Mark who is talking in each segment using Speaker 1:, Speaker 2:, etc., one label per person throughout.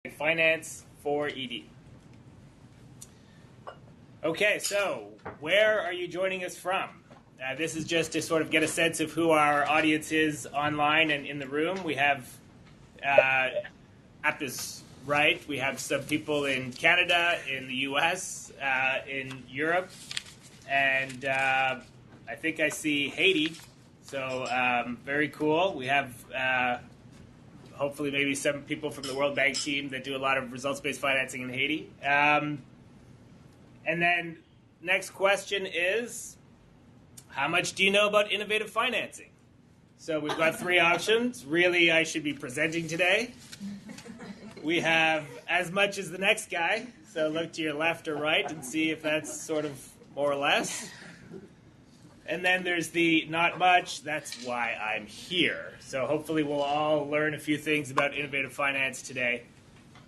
Speaker 1: Finance for ED. Okay, so where are you joining us from? This is just to sort of get a sense of who our audience is online and in the room. We have, at this right, we have some people in Canada, in the US, in Europe, and I think I see Haiti. So very cool. We have hopefully maybe some people from the World Bank team that do a lot of results-based financing in Haiti. And then next question is, how much do you know about innovative financing? So we've got three options. Really, I should be presenting today. We have as much as the next guy. So look to your left or right and see if that's sort of more or less. And then there's the not much, that's why I'm here. So hopefully we'll all learn a few things about innovative finance today.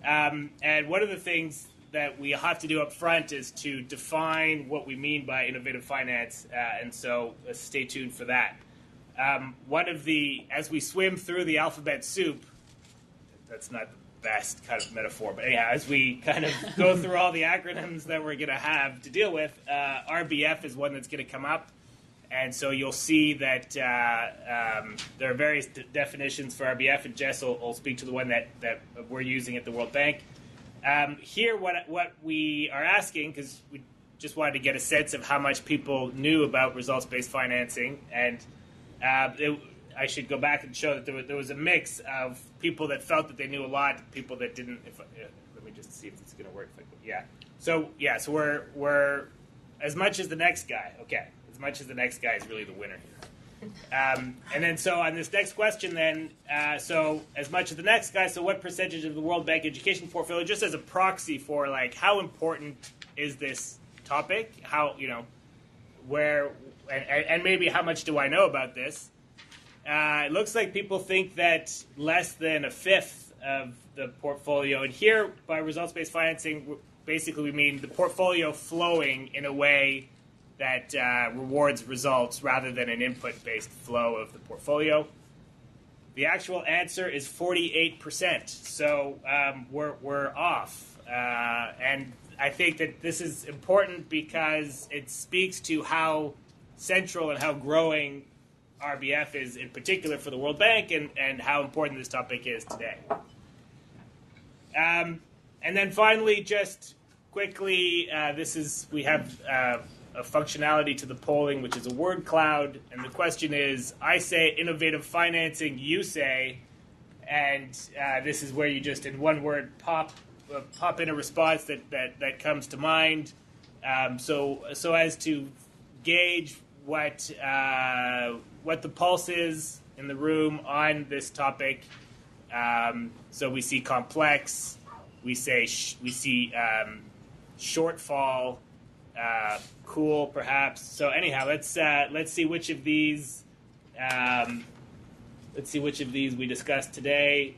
Speaker 1: And one of the things that we have to do up front is to define what we mean by innovative finance, and so stay tuned for that. As we swim through the alphabet soup, that's not the best kind of metaphor, but anyhow, as we kind of go through all the acronyms that we're going to have to deal with, RBF is one that's going to come up. And so you'll see that there are various definitions for RBF, and Jess will speak to the one that we're using at the World Bank. Here, what we are asking, because we just wanted to get a sense of how much people knew about results-based financing, and I should go back and show that there was a mix of people that felt that they knew a lot, and people that didn't. Let me just see if it's going to work. So we're as much as the next guy. Okay. As much as the next guy is really the winner here. And then so on this next question then, so as much as the next guy, so what percentage of the World Bank education portfolio, just as a proxy for like how important is this topic, how, where, and maybe how much do I know about this? It looks like people think that less than a fifth of the portfolio, and here by results-based financing, basically we mean the portfolio flowing in a way that rewards results rather than an input-based flow of the portfolio. The actual answer is 48%. So we're off. And I think that this is important because it speaks to how central and how growing RBF is, in particular for the World Bank, and how important this topic is today. And then finally, just quickly, we have a functionality to the polling, which is a word cloud, and the question is, I say innovative financing, you say, and this is where you just in one word pop in a response that comes to mind, so as to gauge what the pulse is in the room on this topic. So we see complex, we see shortfall. Cool, perhaps. So anyhow, let's see which of these we discussed today.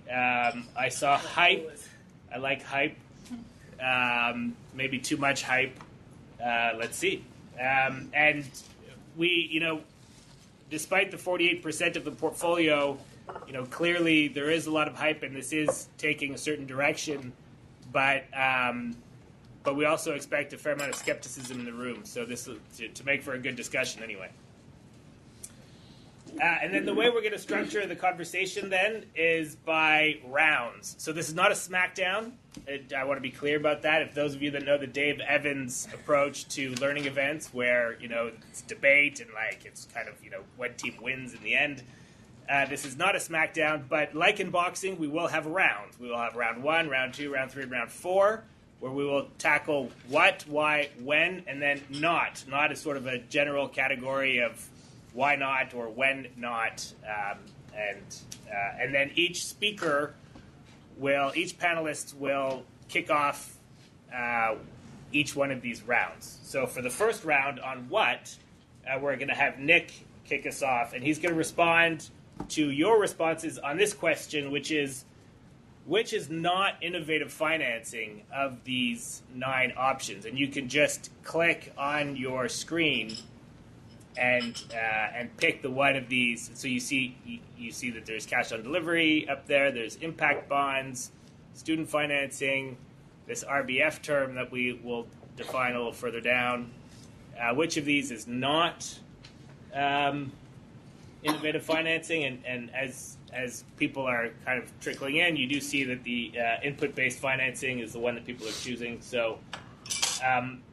Speaker 1: I saw hype. I like hype. Maybe too much hype. Let's see. And we, despite the 48% of the portfolio, clearly there is a lot of hype, and this is taking a certain direction, but we also expect a fair amount of skepticism in the room. So this is to make for a good discussion anyway. And then the way we're going to structure the conversation then is by rounds. So this is not a smackdown. I want to be clear about that. If those of you that know the Dave Evans approach to learning events where, it's debate and it's kind of, one team wins in the end. This is not a smackdown, but like in boxing, we will have rounds. We will have round 1, round 2, round 3, and round 4. Where we will tackle what, why, when, and then not. Not is sort of a general category of why not or when not. And then each panelist will kick off each one of these rounds. So for the first round on what, we're going to have Nick kick us off, and he's going to respond to your responses on this question, which is not innovative financing of these 9 options. And you can just click on your screen and pick the one of these. So you see that there's cash on delivery up there. There's impact bonds. student financing, this RBF term that we will define a little further down. Which of these is not innovative financing? And as people are kind of trickling in, you do see that the input-based financing is the one that people are choosing. So,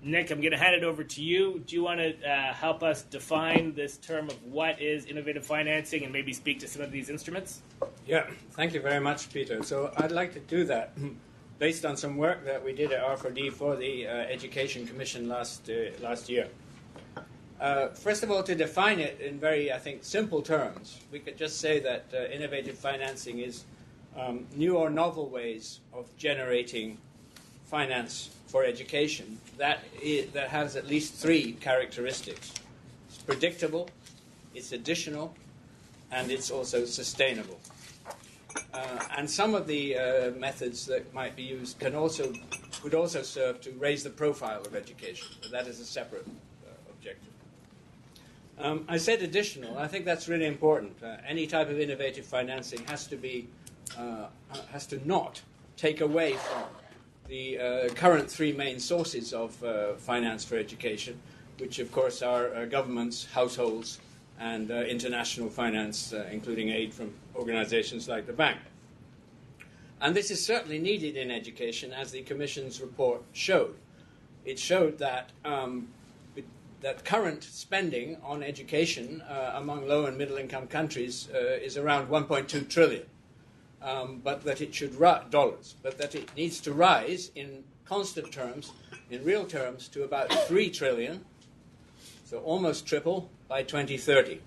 Speaker 1: Nick, I'm going to hand it over to you. Do you want to help us define this term of what is innovative financing and maybe speak to some of these instruments?
Speaker 2: Yeah, thank you very much, Peter. So I'd like to do that based on some work that we did at R4D for the Education Commission last year. First of all, to define it in very, I think, simple terms, we could just say that innovative financing is new or novel ways of generating finance for education that has at least three characteristics. It's predictable, it's additional, and it's also sustainable. And some of the methods that might be used could also serve to raise the profile of education, but that is a separate objective. I said additional. I think that's really important. Any type of innovative financing has to not take away from the current three main sources of finance for education, which of course are governments, households, and international finance, including aid from organizations like the bank. And this is certainly needed in education, as the Commission's report showed. It showed that that current spending on education among low and middle income countries is around 1.2 trillion, but that it should dollars, but that it needs to rise in constant terms, in real terms, to about 3 trillion, so almost triple by 2030.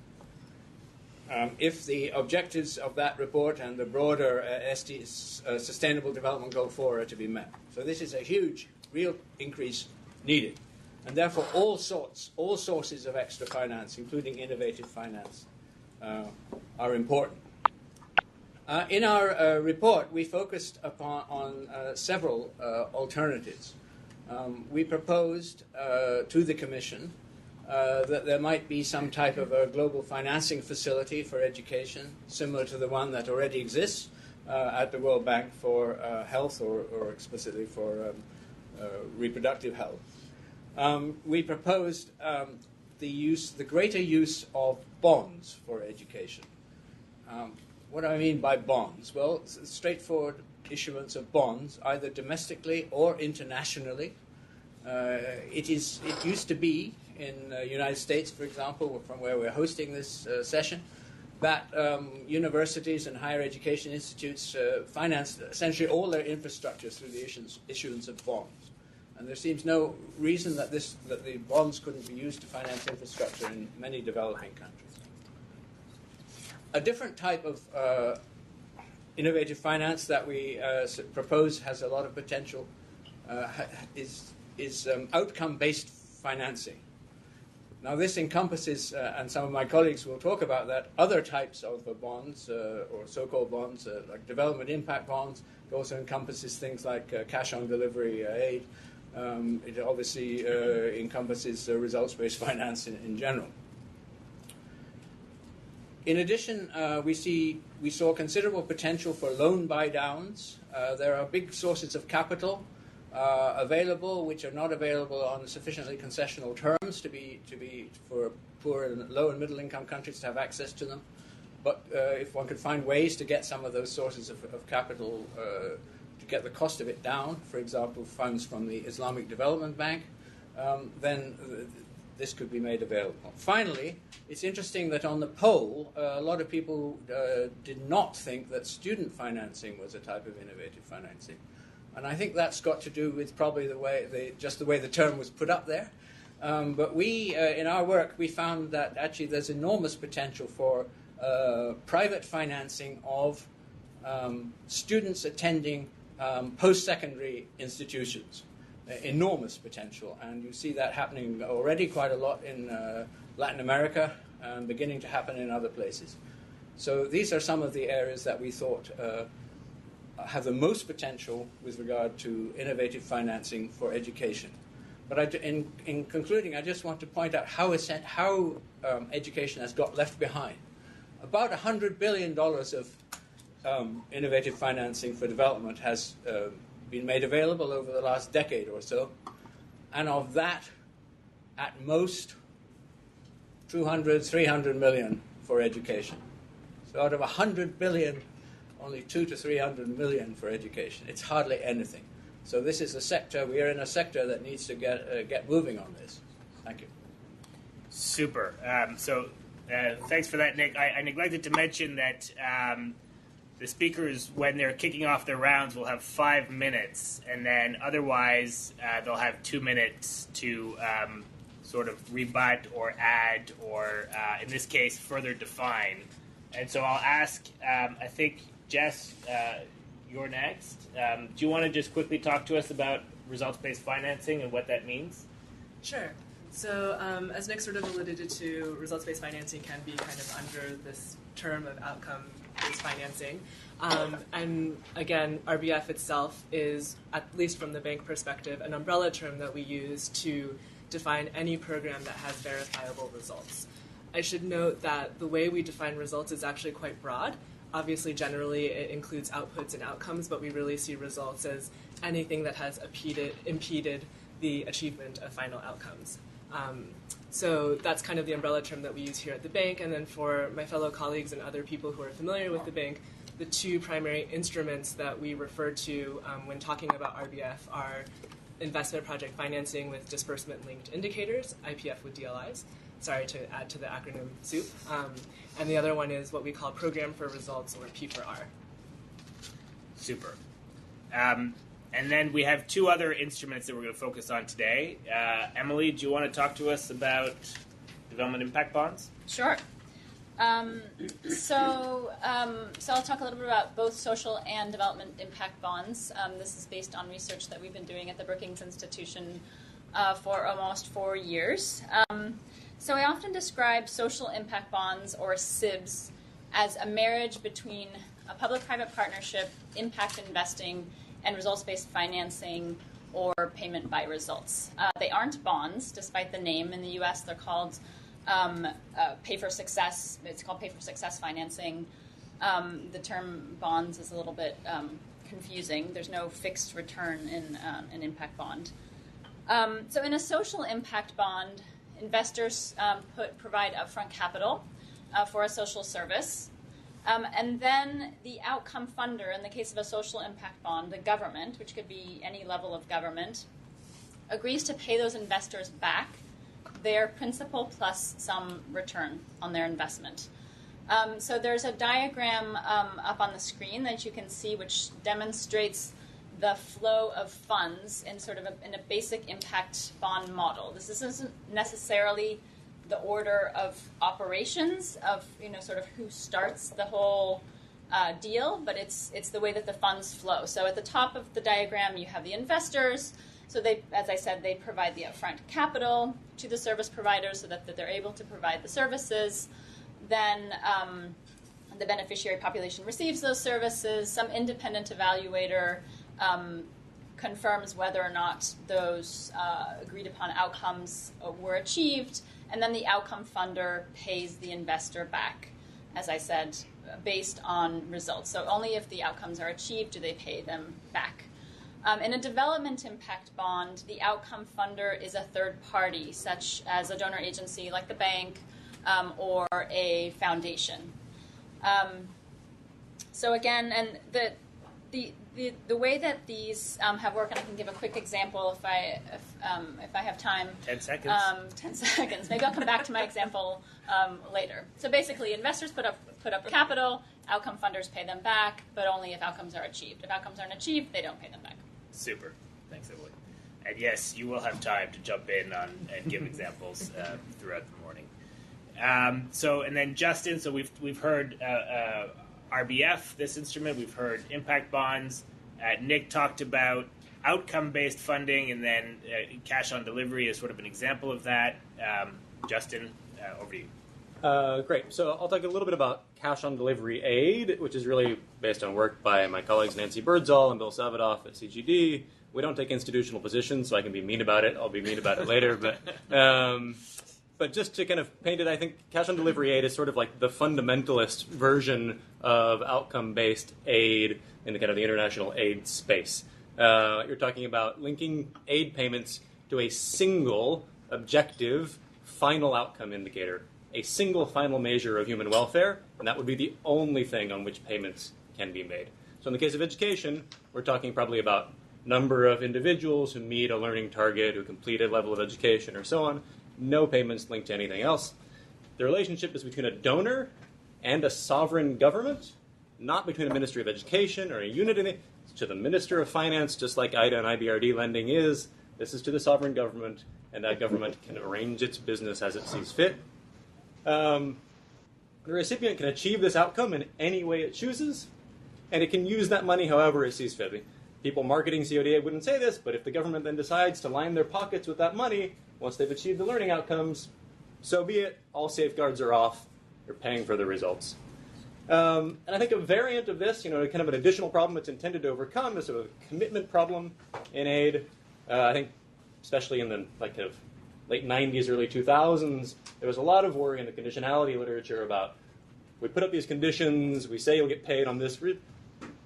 Speaker 2: If the objectives of that report and the broader Sustainable Development Goal 4 are to be met. So this is a huge, real increase needed. And therefore all sources of extra finance, including innovative finance, are important. In our report, we focused on several alternatives. We proposed to the Commission that there might be some type of a global financing facility for education, similar to the one that already exists at the World Bank for health or explicitly for reproductive health. We proposed the greater use of bonds for education. What do I mean by bonds? Well, straightforward issuance of bonds, either domestically or internationally. It used to be in the United States, for example, from where we're hosting this session, that universities and higher education institutes financed essentially all their infrastructure through the issuance of bonds. And there seems no reason that the bonds couldn't be used to finance infrastructure in many developing countries. A different type of innovative finance that we propose has a lot of potential is outcome-based financing. Now this encompasses, and some of my colleagues will talk about that, other types of bonds or so-called bonds like development impact bonds. It also encompasses things like cash-on-delivery aid. It obviously encompasses results-based finance in general. In addition, we saw considerable potential for loan buy-downs. There are big sources of capital available, which are not available on sufficiently concessional terms to be for poor and low and middle income countries to have access to them. But if one could find ways to get some of those sources of capital to get the cost of it down, for example, funds from the Islamic Development Bank, then this could be made available. Finally, it's interesting that on the poll, a lot of people did not think that student financing was a type of innovative financing. And I think that's got to do with probably the way the term was put up there. But we, in our work, we found that actually there's enormous potential for private financing of students attending post-secondary institutions. Enormous potential. And you see that happening already quite a lot in Latin America and beginning to happen in other places. So these are some of the areas that we thought have the most potential with regard to innovative financing for education. But in concluding, I just want to point out how education has got left behind. About $100 billion of innovative financing for development has been made available over the last decade or so. And of that, at most, 200, 300 million for education. So out of 100 billion, only 200 to 300 million for education. It's hardly anything. So this is a sector, we are in a sector that needs to get moving on this. Thank you.
Speaker 1: Super. Thanks for that, Nick. I neglected to mention that the speakers, when they're kicking off their rounds, will have 5 minutes, and then otherwise they'll have 2 minutes to sort of rebut or add or, in this case, further define. And so I'll ask, I think, Jess, you're next. Do you want to just quickly talk to us about results-based financing and what that means?
Speaker 3: Sure. So as Nick sort of alluded to, results-based financing can be kind of under this term of outcome-based financing. And again, RBF itself is, at least from the bank perspective, an umbrella term that we use to define any program that has verifiable results. I should note that the way we define results is actually quite broad. Obviously, generally, it includes outputs and outcomes, but we really see results as anything that has impeded the achievement of final outcomes. So that's kind of the umbrella term that we use here at the bank. And then for my fellow colleagues and other people who are familiar with the bank, the two primary instruments that we refer to when talking about RBF are investment project financing with disbursement-linked indicators, IPF with DLIs. Sorry to add to the acronym soup. And the other one is what we call Program for Results, or P4R.
Speaker 1: Super. And then we have two other instruments that we're going to focus on today. Emily, do you want to talk to us about development impact bonds?
Speaker 4: Sure. So I'll talk a little bit about both social and development impact bonds. This is based on research that we've been doing at the Brookings Institution for almost 4 years. So I often describe social impact bonds, or SIBs, as a marriage between a public-private partnership, impact investing, and results-based financing, or payment by results. They aren't bonds, despite the name. In the U.S., they're called pay for success. It's called pay for success financing. The term bonds is a little bit confusing. There's no fixed return in an impact bond. So in a social impact bond, investors provide upfront capital for a social service. And then the outcome funder, in the case of a social impact bond, the government, which could be any level of government, agrees to pay those investors back their principal plus some return on their investment. So there's a diagram up on the screen that you can see which demonstrates the flow of funds in sort of in a basic impact bond model. This isn't necessarily the order of operations of, sort of who starts the whole deal, but it's the way that the funds flow. So at the top of the diagram, you have the investors. So they, as I said, they provide the upfront capital to the service providers so that they're able to provide the services. Then the beneficiary population receives those services. Some independent evaluator confirms whether or not those agreed upon outcomes were achieved. And then the outcome funder pays the investor back, as I said, based on results. So only if the outcomes are achieved do they pay them back. In a development impact bond, the outcome funder is a third party, such as a donor agency like the bank or a foundation. So again, and the way that these have worked, and I can give a quick example if I have time.
Speaker 1: 10 seconds.
Speaker 4: 10 seconds. Maybe I'll come back to my example later. So basically, investors put up capital, outcome funders pay them back, but only if outcomes are achieved. If outcomes aren't achieved, they don't pay them back.
Speaker 1: Super. Thanks, Emily. And yes, you will have time to jump in and give examples throughout the morning. And then Justin, so we've heard RBF, this instrument. We've heard impact bonds. Nick talked about outcome-based funding, and then cash on delivery is sort of an example of that. Justin, over to you.
Speaker 5: Great. So I'll talk a little bit about cash on delivery aid, which is really based on work by my colleagues Nancy Birdsall and Bill Savadoff at CGD. We don't take institutional positions, so I can be mean about it. I'll be mean about it later. But But just to kind of paint it, I think cash on delivery aid is sort of like the fundamentalist version of outcome-based aid in the kind of the international aid space. You're talking about linking aid payments to a single objective final outcome indicator, a single final measure of human welfare, and that would be the only thing on which payments can be made. So in the case of education, we're talking probably about number of individuals who meet a learning target, who complete a level of education, or so on. No payments linked to anything else. The relationship is between a donor and a sovereign government, not between a Ministry of Education or a unit in it. It's to the Minister of Finance, just like IDA and IBRD lending is. This is to the sovereign government, and that government can arrange its business as it sees fit. The recipient can achieve this outcome in any way it chooses, and it can use that money however it sees fit. People marketing CODA wouldn't say this, but if the government then decides to line their pockets with that money, once they've achieved the learning outcomes, so be it. All safeguards are off. You're paying for the results. And I think a variant of this, kind of an additional problem it's intended to overcome is sort of a commitment problem in aid. I think especially in the kind of late 90s, early 2000s, there was a lot of worry in the conditionality literature about we put up these conditions, we say you'll get paid on this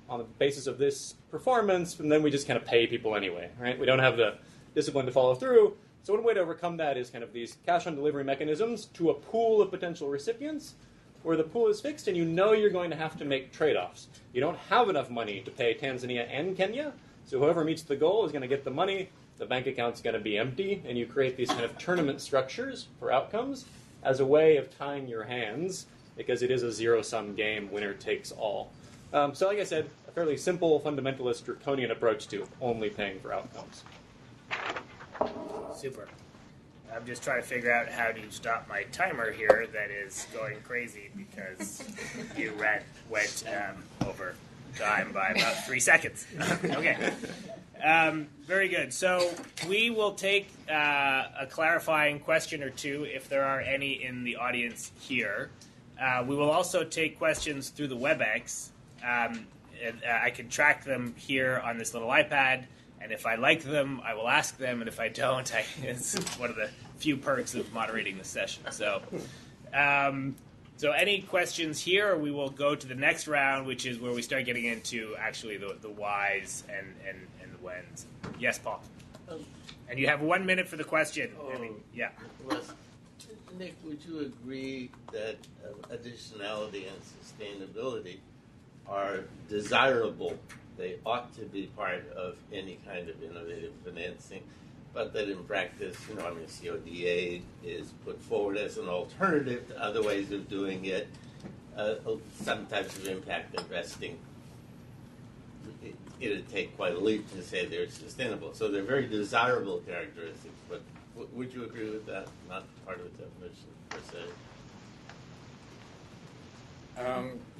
Speaker 5: on the basis of this performance, and then we just kind of pay people anyway, right? We don't have the discipline to follow through. So one way to overcome that is kind of these cash-on-delivery mechanisms to a pool of potential recipients where the pool is fixed and you know you're going to have to make trade-offs. You don't have enough money to pay Tanzania and Kenya, so whoever meets the goal is going to get the money, the bank account's going to be empty, and you create these kind of tournament structures for outcomes as a way of tying your hands, because it is a zero-sum game, winner takes all. So like I said, a fairly simple, fundamentalist, draconian approach to only paying for outcomes.
Speaker 1: Super. I'm just trying to figure out how to stop my timer here that is going crazy because you went over time by about 3 seconds. Okay. Very good. So we will take a clarifying question or two if there are any in the audience here. We will also take questions through the WebEx. I can track them here on this little iPad, and if I like them, I will ask them, and if I don't, it's one of the few perks of moderating the session. So any questions here, or we will go to the next round, which is where we start getting into actually the whys and the whens. Yes, Paul. And you have 1 minute for the question. Yeah.
Speaker 6: Nick, would you agree that additionality and sustainability are desirable? They ought to be part of any kind of innovative financing, but that in practice, CODA is put forward as an alternative to other ways of doing it. Some types of impact investing, it'd take quite a leap to say they're sustainable. So they're very desirable characteristics, but would you agree with that? Not part of the definition per se.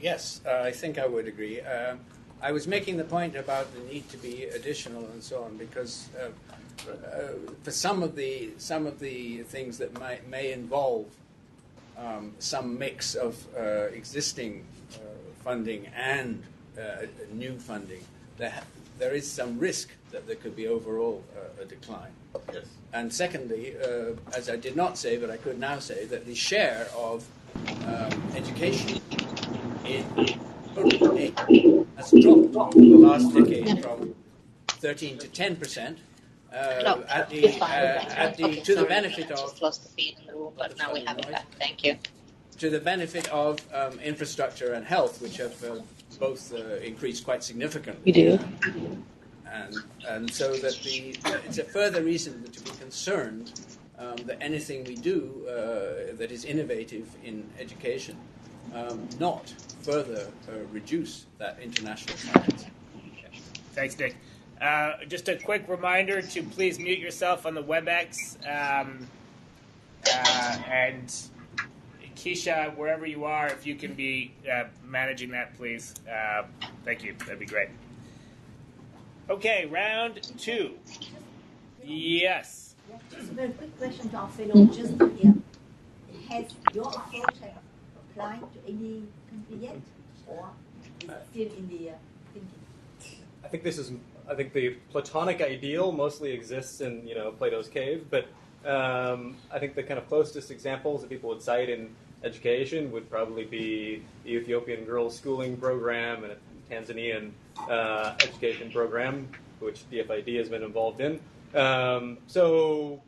Speaker 2: Yes, I think I would agree. I was making the point about the need to be additional and so on because for some of the things that may involve some mix of existing funding and new funding, there is some risk that there could be overall a decline.
Speaker 6: Yes.
Speaker 2: And secondly, as I did not say, but I could now say, that the share of education in total aid has dropped over the last decade from 13 to 10%. To the benefit of.
Speaker 7: Just lost the feed in the room, but now we have it back. Thank you.
Speaker 2: To the benefit of infrastructure and health, which have both increased quite significantly.
Speaker 7: We do.
Speaker 2: And so that it's a further reason to be concerned that anything we do that is innovative in education not further reduce that international finance.
Speaker 1: Thanks, Nick. Just a quick reminder to please mute yourself on the WebEx. And Keisha, wherever you are, if you can be managing that, please. Thank you. That'd be great. Okay, round 2. Yes.
Speaker 8: Just a very quick question to our fellow just here. Has your approach applied to any country yet, or is it still in the thinking?
Speaker 5: I think the Platonic ideal mostly exists in Plato's cave, but I think the kind of closest examples that people would cite in education would probably be the Ethiopian girls' schooling program and a Tanzanian education program, which DFID has been involved in. So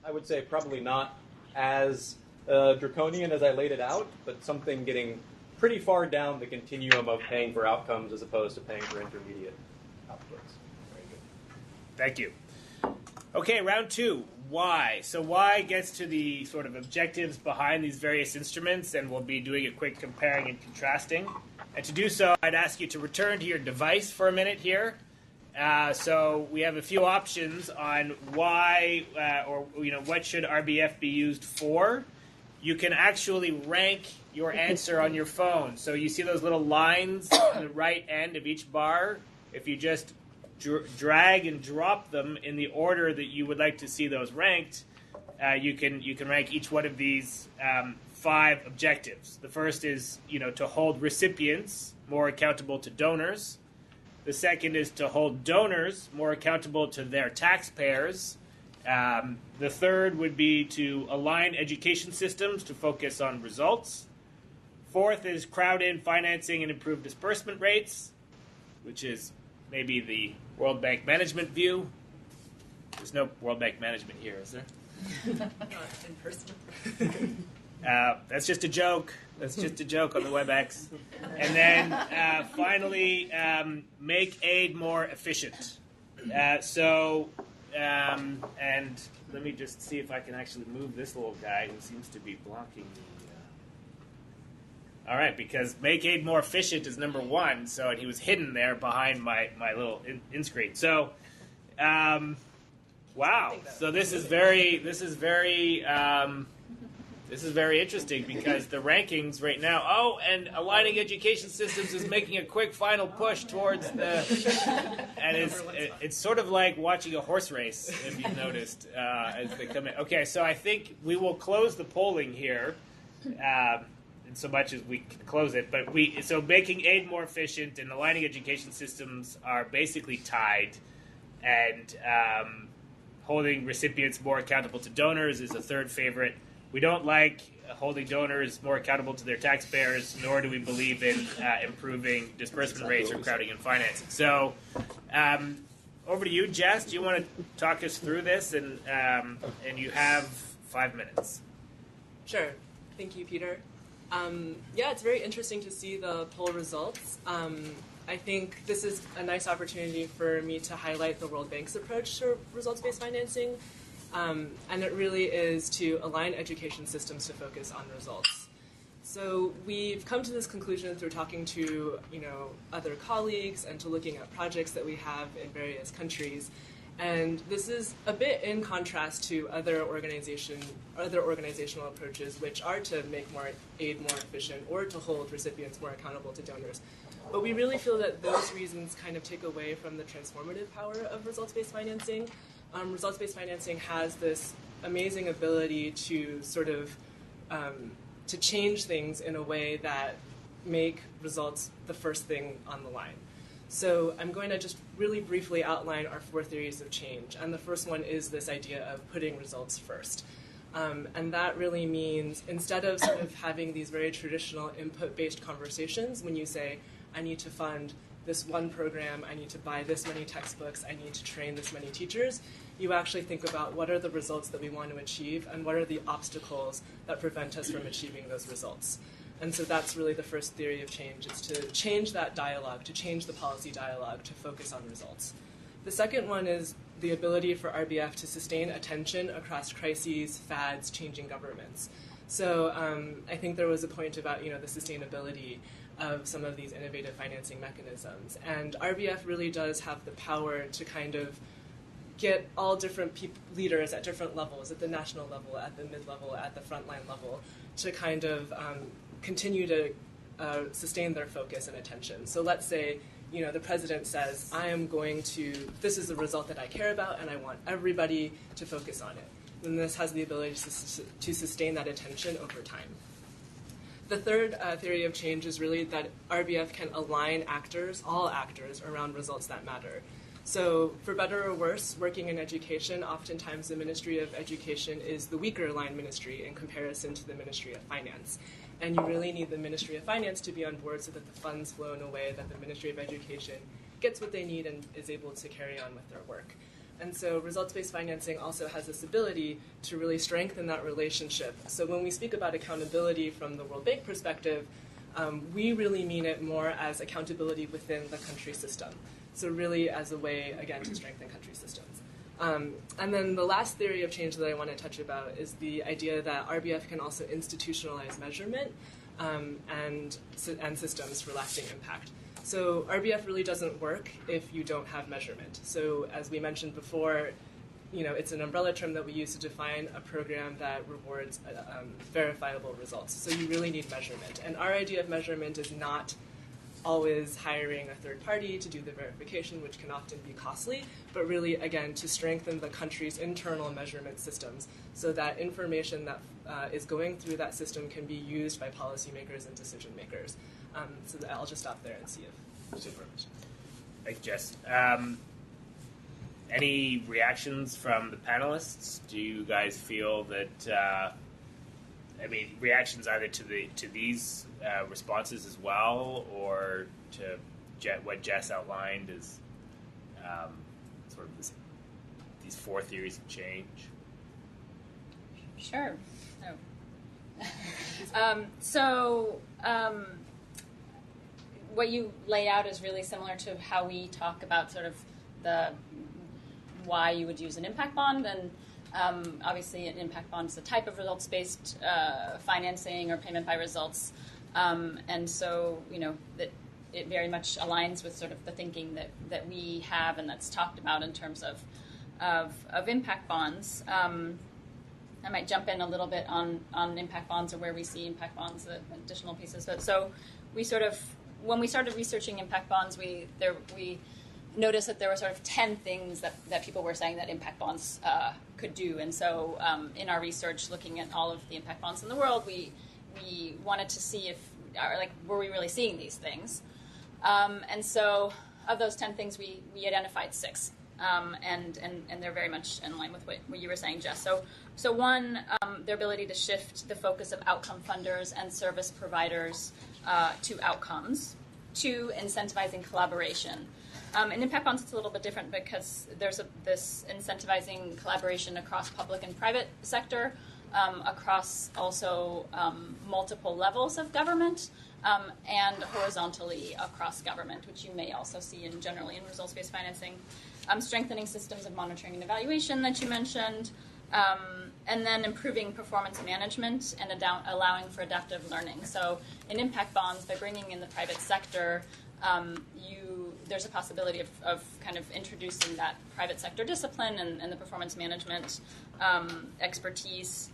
Speaker 5: I would say probably not as draconian as I laid it out, but something getting pretty far down the continuum of paying for outcomes as opposed to paying for intermediate outputs. Very good.
Speaker 1: Thank you. Okay, round two. Why? So why gets to the sort of objectives behind these various instruments, and we'll be doing a quick comparing and contrasting. And to do so, I'd ask you to return to your device for a minute here. So we have a few options on why, or what should RBF be used for. You can actually rank your answer on your phone. So you see those little lines on the right end of each bar. If you just drag and drop them in the order that you would like to see those ranked, you can rank each one of these 5 objectives. The first is to hold recipients more accountable to donors. The second is to hold donors more accountable to their taxpayers. The third would be to align education systems to focus on results. Fourth is crowd in financing and improve disbursement rates, which is maybe the World Bank management view. There's no World Bank management here, is there?
Speaker 3: Not in person.
Speaker 1: That's just a joke. That's just a joke on the WebEx. And then finally, make aid more efficient. And let me just see if I can actually move this little guy who seems to be blocking the... All right, because make aid more efficient is number 1, so he was hidden there behind my little in-screen. So, wow. So this is very interesting because the rankings right now. Oh, and aligning education systems is making a quick final push towards the. And it's sort of like watching a horse race, if you've noticed, as they come in. Okay, so I think we will close the polling here. In so much as we can close it, but so making aid more efficient and aligning education systems are basically tied, and holding recipients more accountable to donors is a third favorite. We don't like holding donors more accountable to their taxpayers, nor do we believe in improving disbursement rates or crowding in financing. So, over to you, Jess. Do you want to talk us through this? And you have 5 minutes.
Speaker 3: Sure. Thank you, Peter. It's very interesting to see the poll results. I think this is a nice opportunity for me to highlight the World Bank's approach to results-based financing, and it really is to align education systems to focus on results. So we've come to this conclusion through talking to other colleagues and to looking at projects that we have in various countries. And this is a bit in contrast to other organizational approaches, which are to make aid more efficient or to hold recipients more accountable to donors. But we really feel that those reasons kind of take away from the transformative power of results-based financing. Results-based financing has this amazing ability to sort of to change things in a way that make results the first thing on the line. So I'm going to just really briefly outline our 4 theories of change. And the first one is this idea of putting results first. And that really means instead of sort of having these very traditional input-based conversations, when you say, I need to fund this one program, I need to buy this many textbooks, I need to train this many teachers, you actually think about what are the results that we want to achieve and what are the obstacles that prevent us from achieving those results. And so that's really the first theory of change, is to change that dialogue, to change the policy dialogue, to focus on results. The second one is the ability for RBF to sustain attention across crises, fads, changing governments. So I think there was a point about the sustainability of some of these innovative financing mechanisms. And RBF really does have the power to kind of get all different leaders at different levels, at the national level, at the mid-level, at the frontline level, to kind of continue to sustain their focus and attention. So let's say, the president says, this is the result that I care about, and I want everybody to focus on it. And this has the ability to sustain that attention over time. The third theory of change is really that RBF can align all actors, around results that matter. So for better or worse, working in education, oftentimes the Ministry of Education is the weaker line ministry in comparison to the Ministry of Finance. And you really need the Ministry of Finance to be on board so that the funds flow in a way that the Ministry of Education gets what they need and is able to carry on with their work. And so results-based financing also has this ability to really strengthen that relationship. So when we speak about accountability from the World Bank perspective, we really mean it more as accountability within the country system. So really as a way, again, to strengthen country systems. And then the last theory of change that I want to touch about is the idea that RBF can also institutionalize measurement and systems for lasting impact. So RBF really doesn't work if you don't have measurement. So as we mentioned before, it's an umbrella term that we use to define a program that rewards verifiable results. So you really need measurement. And our idea of measurement is not always hiring a third party to do the verification, which can often be costly, but really, again, to strengthen the country's internal measurement systems so that information that is going through that system can be used by policymakers and decision makers. So I'll just stop there and see if...
Speaker 1: Super. Thanks, Jess. Any reactions from the panelists? Do you guys feel that... reactions either to these responses as well, or to what Jess outlined as sort of these four theories of change?
Speaker 4: Sure. So what you lay out is really similar to how we talk about sort of the why you would use an impact bond, and obviously an impact bond is a type of results-based financing or payment by results, and so that it very much aligns with sort of the thinking that we have and that's talked about in terms of impact bonds. I might jump in a little bit on impact bonds or where we see impact bonds, the additional pieces. So we sort of, when we started researching impact bonds, we noticed that there were sort of 10 things that people were saying that impact bonds could do. And so in our research, looking at all of the impact bonds in the world, we wanted to see if, were we really seeing these things? And so of those 10 things, we identified 6. And they're very much in line with what you were saying, Jess. So one, their ability to shift the focus of outcome funders and service providers to outcomes. 2, incentivizing collaboration. In impact bonds, it's a little bit different because there's this incentivizing collaboration across public and private sector, across also multiple levels of government, and horizontally across government, which you may also see generally in results-based financing. Strengthening systems of monitoring and evaluation that you mentioned, and then improving performance management and allowing for adaptive learning. So in impact bonds, by bringing in the private sector, there's a possibility of kind of introducing that private sector discipline and the performance management expertise,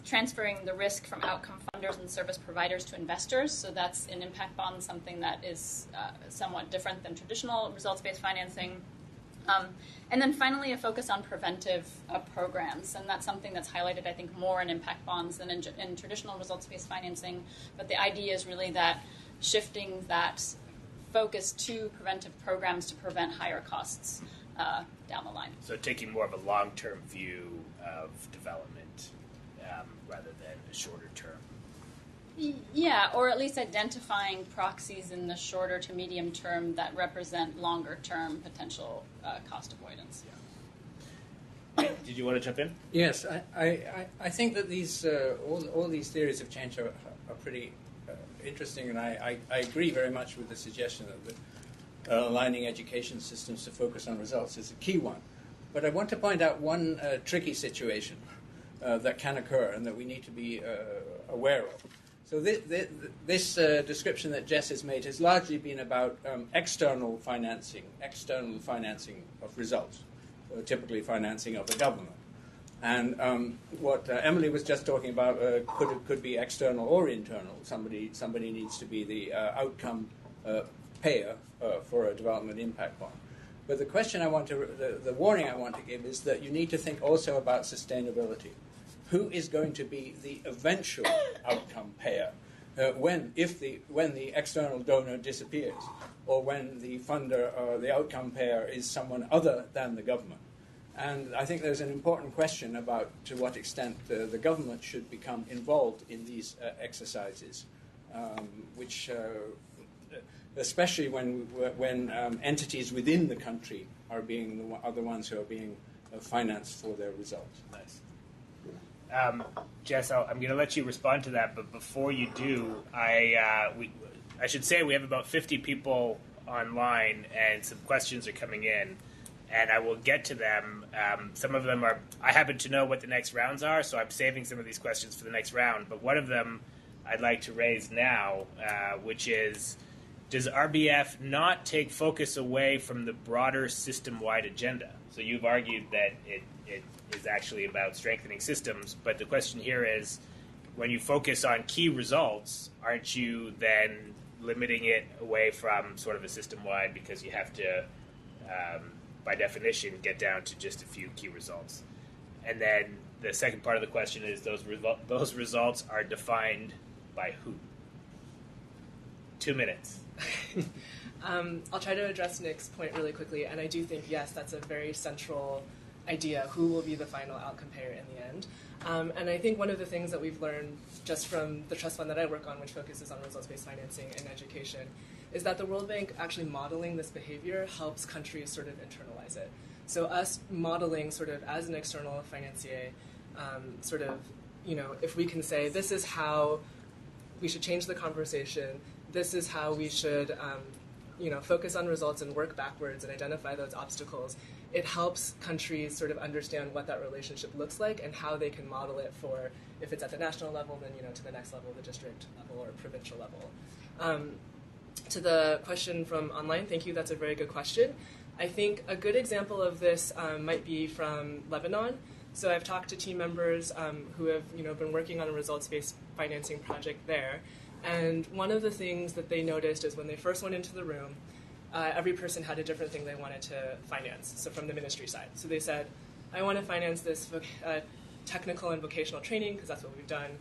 Speaker 4: transferring the risk from outcome funders and service providers to investors. So that's in impact bonds, something that is somewhat different than traditional results-based financing. And then finally, a focus on preventive programs, and that's something that's highlighted, I think, more in impact bonds than in traditional results-based financing. But the idea is really that shifting that focus to preventive programs to prevent higher costs down the line.
Speaker 1: So taking more of a long-term view of development rather than a shorter term.
Speaker 4: Yeah, or at least identifying proxies in the shorter to medium term that represent longer-term potential cost avoidance.
Speaker 1: Yeah. Did you want to jump in?
Speaker 2: Yes, I think that these all these theories of change are pretty interesting, and I agree very much with the suggestion that aligning education systems to focus on results is a key one. But I want to point out one tricky situation that can occur and that we need to be aware of. So this description that Jess has made has largely been about external financing of results, typically financing of the government. And what Emily was just talking about could be external or internal. Somebody needs to be the outcome payer for a development impact bond. But the question the warning I want to give is that you need to think also about sustainability. Who is going to be the eventual outcome payer? when the external donor disappears, or when the funder or the outcome payer is someone other than the government. And I think there's an important question about to what extent the government should become involved in these exercises, which, especially when entities within the country are the ones who are being financed for their results.
Speaker 1: Nice. Jess, I'm going to let you respond to that, but before you do, I should say we have about 50 people online, and some questions are coming in, and I will get to them. Some of them are, I happen to know what the next rounds are, so I'm saving some of these questions for the next round, but one of them I'd like to raise now, which is, does RBF not take focus away from the broader system-wide agenda? So you've argued that it is actually about strengthening systems, but the question here is, when you focus on key results, aren't you then limiting it away from sort of a system-wide, because you have to, by definition, get down to just a few key results? And then the second part of the question is, those results are defined by who? 2 minutes.
Speaker 3: I'll try to address Nick's point really quickly, and I do think, yes, that's a very central idea, who will be the final outcome payer in the end. And I think one of the things that we've learned just from the trust fund that I work on, which focuses on results-based financing and education, is that the World Bank actually modeling this behavior helps countries sort of internalize it. So us modeling sort of as an external financier, sort of, if we can say, this is how we should change the conversation, this is how we should focus on results and work backwards and identify those obstacles, it helps countries sort of understand what that relationship looks like and how they can model it for, if it's at the national level, then to the next level, the district level or provincial level. To the question from online, thank you, that's a very good question. I think a good example of this might be from Lebanon. So I've talked to team members who have been working on a results-based financing project there. And one of the things that they noticed is when they first went into the room, every person had a different thing they wanted to finance, so from the ministry side. So they said, I want to finance this technical and vocational training because that's what we've done.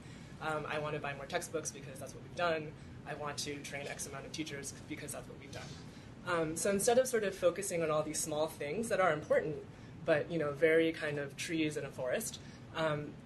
Speaker 3: I want to buy more textbooks because that's what we've done. I want to train X amount of teachers because that's what we've done. So instead of sort of focusing on all these small things that are important, but very kind of trees in a forest,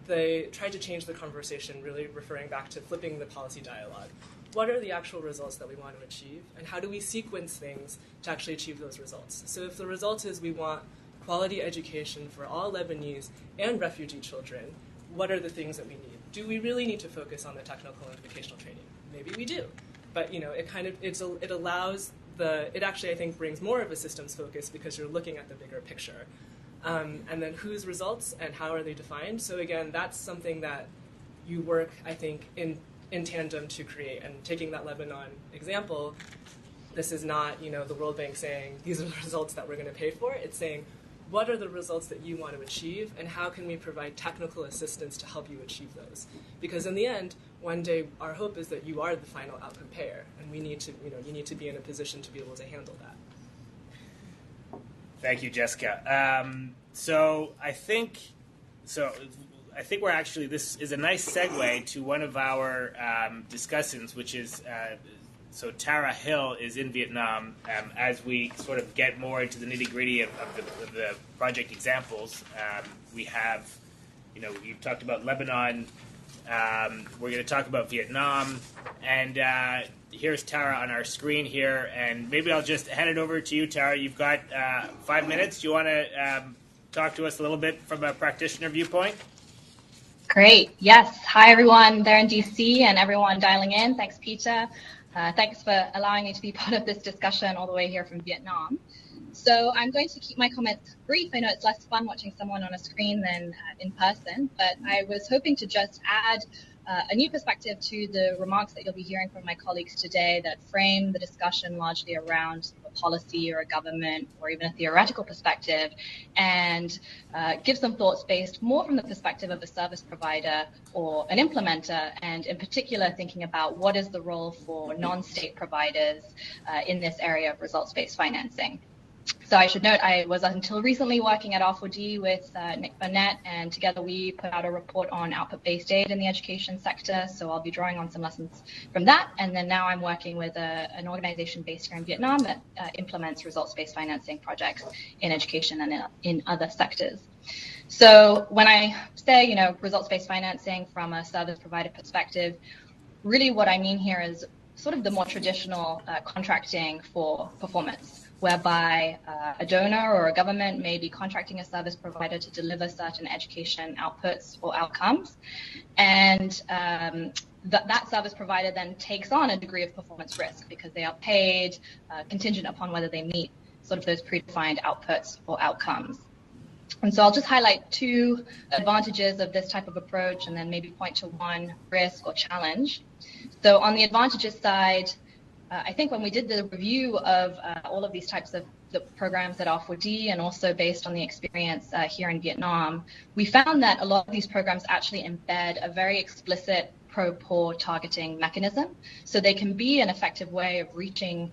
Speaker 3: they tried to change the conversation, really referring back to flipping the policy dialogue. What are the actual results that we want to achieve, and how do we sequence things to actually achieve those results? So if the result is we want quality education for all Lebanese and refugee children, what are the things that we need? Do we really need to focus on the technical and vocational training? Maybe we do, but it allows it actually, I think, brings more of a systems focus because you're looking at the bigger picture. And then whose results and how are they defined? So again, that's something that you work, I think, in tandem to create. And taking that Lebanon example, this is not, the World Bank saying, these are the results that we're going to pay for. It's saying, what are the results that you want to achieve, and how can we provide technical assistance to help you achieve those? Because in the end, one day, our hope is that you are the final outcome payer, and we need to, you need to be in a position to be able to handle that.
Speaker 1: Thank you, Jessica. So I think we're actually, this is a nice segue to one of our discussants, which is, so Tara Hill is in Vietnam. As we sort of get more into the nitty-gritty of the project examples, we have, you've talked about Lebanon, we're going to talk about Vietnam, and here's Tara on our screen here, and maybe I'll just hand it over to you, Tara. You've got 5 minutes. Do you want to talk to us a little bit from a practitioner viewpoint?
Speaker 9: Great. Yes. Hi, everyone there in DC and everyone dialing in. Thanks, Peter. Thanks for allowing me to be part of this discussion all the way here from Vietnam. So I'm going to keep my comments brief. I know it's less fun watching someone on a screen than in person, but I was hoping to just add a new perspective to the remarks that you'll be hearing from my colleagues today that frame the discussion largely around a policy or a government or even a theoretical perspective, and give some thoughts based more from the perspective of a service provider or an implementer, and in particular thinking about what is the role for non-state providers in this area of results-based financing. So I should note I was until recently working at R4D with Nick Burnett, and together we put out a report on output-based aid in the education sector. So I'll be drawing on some lessons from that. And then now I'm working with an organization based here in Vietnam that implements results-based financing projects in education and in other sectors. So when I say, results-based financing from a service provider perspective, really what I mean here is sort of the more traditional contracting for performance, whereby a donor or a government may be contracting a service provider to deliver certain education outputs or outcomes. And that service provider then takes on a degree of performance risk because they are paid contingent upon whether they meet sort of those predefined outputs or outcomes. And so I'll just highlight two advantages of this type of approach and then maybe point to one risk or challenge. So on the advantages side, I think when we did the review of all of these types of the programs at R4D and also based on the experience here in Vietnam, we found that a lot of these programs actually embed a very explicit pro-poor targeting mechanism. So they can be an effective way of reaching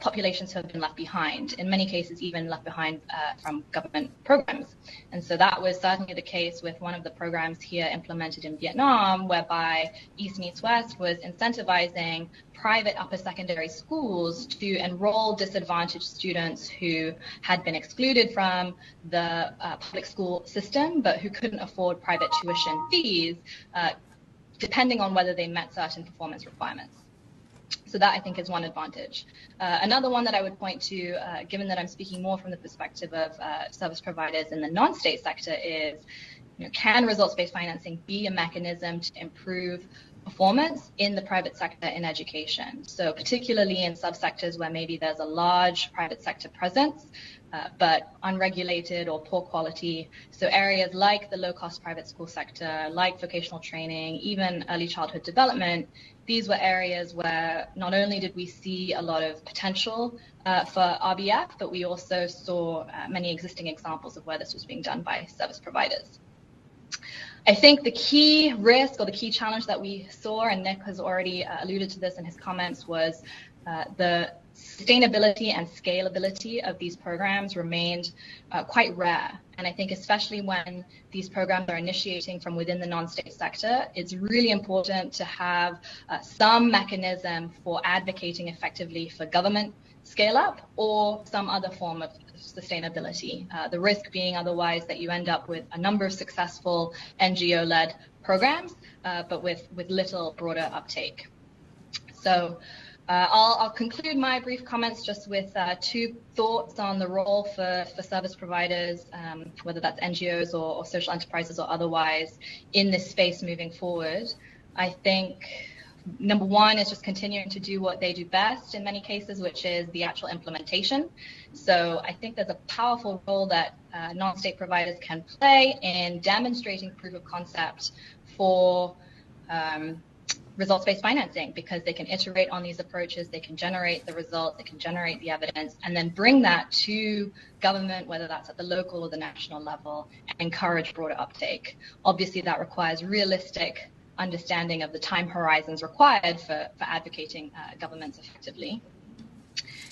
Speaker 9: populations who have been left behind, in many cases even left behind from government programs. And so that was certainly the case with one of the programs here implemented in Vietnam, whereby East Meets West was incentivizing private upper secondary schools to enroll disadvantaged students who had been excluded from the public school system, but who couldn't afford private tuition fees, depending on whether they met certain performance requirements. So that, I think, is one advantage. Another one that I would point to, given that I'm speaking more from the perspective of service providers in the non-state sector, is can results-based financing be a mechanism to improve performance in the private sector in education? So particularly in subsectors where maybe there's a large private sector presence, but unregulated or poor quality. So areas like the low-cost private school sector, like vocational training, even early childhood development, these were areas where not only did we see a lot of potential for RBF, but we also saw many existing examples of where this was being done by service providers. I think the key risk or the key challenge that we saw, and Nick has already alluded to this in his comments, was the sustainability and scalability of these programs remained quite rare. And I think especially when these programs are initiating from within the non-state sector, it's really important to have some mechanism for advocating effectively for government scale up or some other form of sustainability. The risk being otherwise that you end up with a number of successful NGO-led programs, but with little broader uptake. So I'll conclude my brief comments just with two thoughts on the role for service providers, whether that's NGOs or social enterprises or otherwise, in this space moving forward. I think number one is just continuing to do what they do best in many cases, which is the actual implementation. So I think there's a powerful role that non-state providers can play in demonstrating proof of concept for results-based financing, because they can iterate on these approaches, they can generate the results, they can generate the evidence, and then bring that to government, whether that's at the local or the national level, and encourage broader uptake. Obviously, that requires realistic understanding of the time horizons required for advocating governments effectively.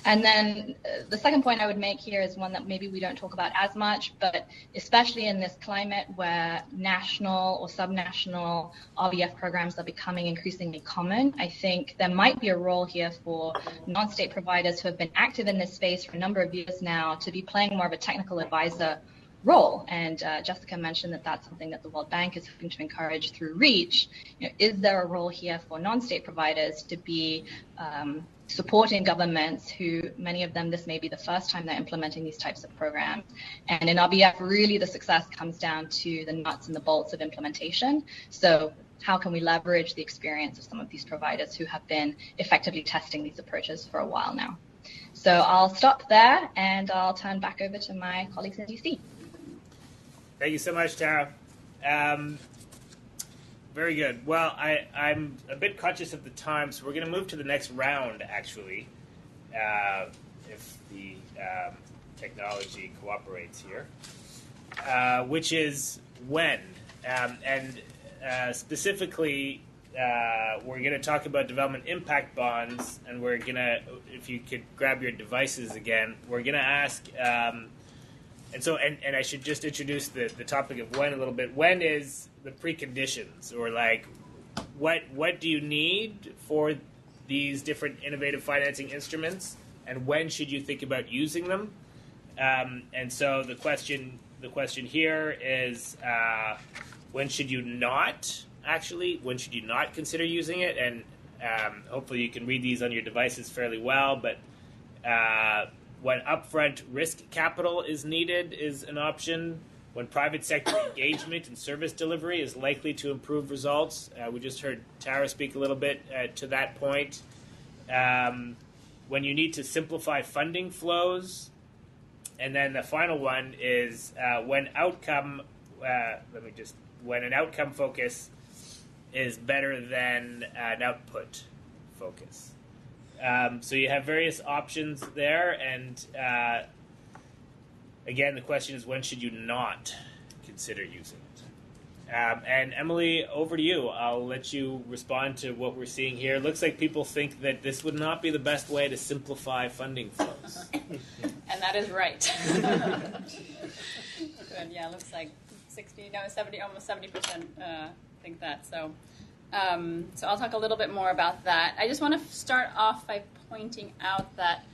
Speaker 9: And then the second point I would make here is one that maybe we don't talk about as much, but especially in this climate where national or subnational RBF programs are becoming increasingly common, I think there might be a role here for non-state providers who have been active in this space for a number of years now to be playing more of a technical advisor role. And Jessica mentioned that that's something that the World Bank is hoping to encourage through REACH. Is there a role here for non-state providers to be supporting governments who, many of them, this may be the first time they're implementing these types of programs. And in RBF, really the success comes down to the nuts and the bolts of implementation. So how can we leverage the experience of some of these providers who have been effectively testing these approaches for a while now? So I'll stop there and I'll turn back over to my colleagues in DC.
Speaker 1: Thank you so much, Tara. Very good. Well, I'm a bit conscious of the time, so we're going to move to the next round, actually, if the technology cooperates here, which is when. And specifically, we're going to talk about development impact bonds, and we're going to, if you could grab your devices again, we're going to ask, and I should just introduce the topic of when a little bit. When is the preconditions, or like, what do you need for these different innovative financing instruments, and when should you think about using them? And so the question here is, when should you not consider using it? And hopefully you can read these on your devices fairly well, but when upfront risk capital is needed is an option. When private sector engagement and service delivery is likely to improve results. We just heard Tara speak a little bit to that point. When you need to simplify funding flows. And then the final one is when an outcome focus is better than an output focus. So you have various options there, and again, the question is, when should you not consider using it? And Emily, over to you. I'll let you respond to what we're seeing here. It looks like people think that this would not be the best way to simplify funding flows.
Speaker 4: And that is right. Good. Yeah, it looks like 70, almost 70% think that. So I'll talk a little bit more about that. I just want to start off by pointing out that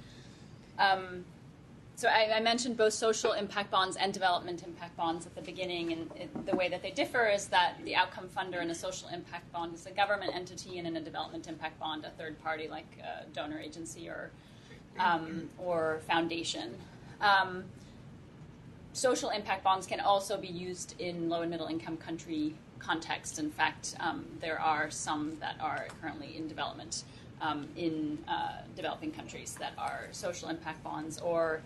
Speaker 4: so I mentioned both social impact bonds and development impact bonds at the beginning, and the way that they differ is that the outcome funder in a social impact bond is a government entity, and in a development impact bond, a third party like a donor agency or foundation. Social impact bonds can also be used in low and middle income country context. In fact, there are some that are currently in development in developing countries that are social impact bonds, or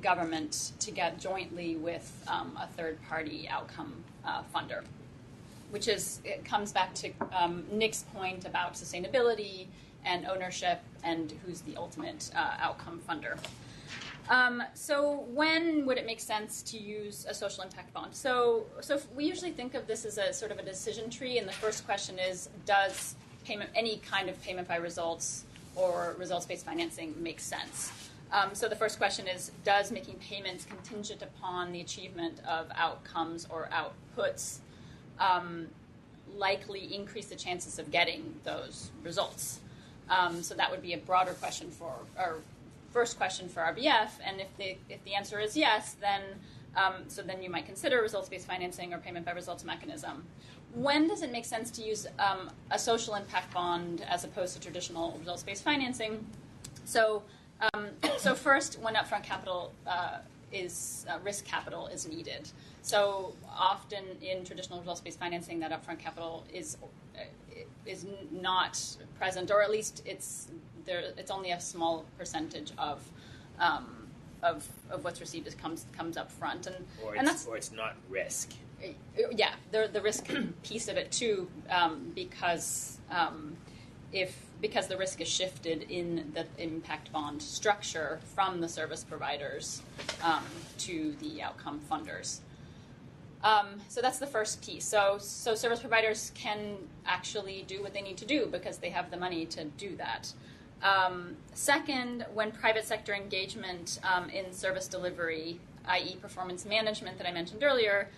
Speaker 4: government to get jointly with a third-party outcome funder, which it comes back to Nick's point about sustainability and ownership and who's the ultimate outcome funder. So when would it make sense to use a social impact bond? So we usually think of this as a sort of a decision tree, and the first question is, does any kind of payment by results or results-based financing make sense? So the first question is, does making payments contingent upon the achievement of outcomes or outputs likely increase the chances of getting those results? So that would be a broader question for our first question for RBF, and if the answer is yes, then then you might consider results-based financing or payment by results mechanism. When does it make sense to use a social impact bond as opposed to traditional results-based financing? So first, when upfront capital risk capital is needed. So often in traditional results-based financing, that upfront capital is not present, or at least it's only a small percentage of what's received comes up front,
Speaker 1: or it's not risk.
Speaker 4: Yeah, the risk piece of it too, because the risk is shifted in the impact bond structure from the service providers to the outcome funders. So that's the first piece. So service providers can actually do what they need to do because they have the money to do that. Second, when private sector engagement in service delivery, i.e. performance management that I mentioned earlier,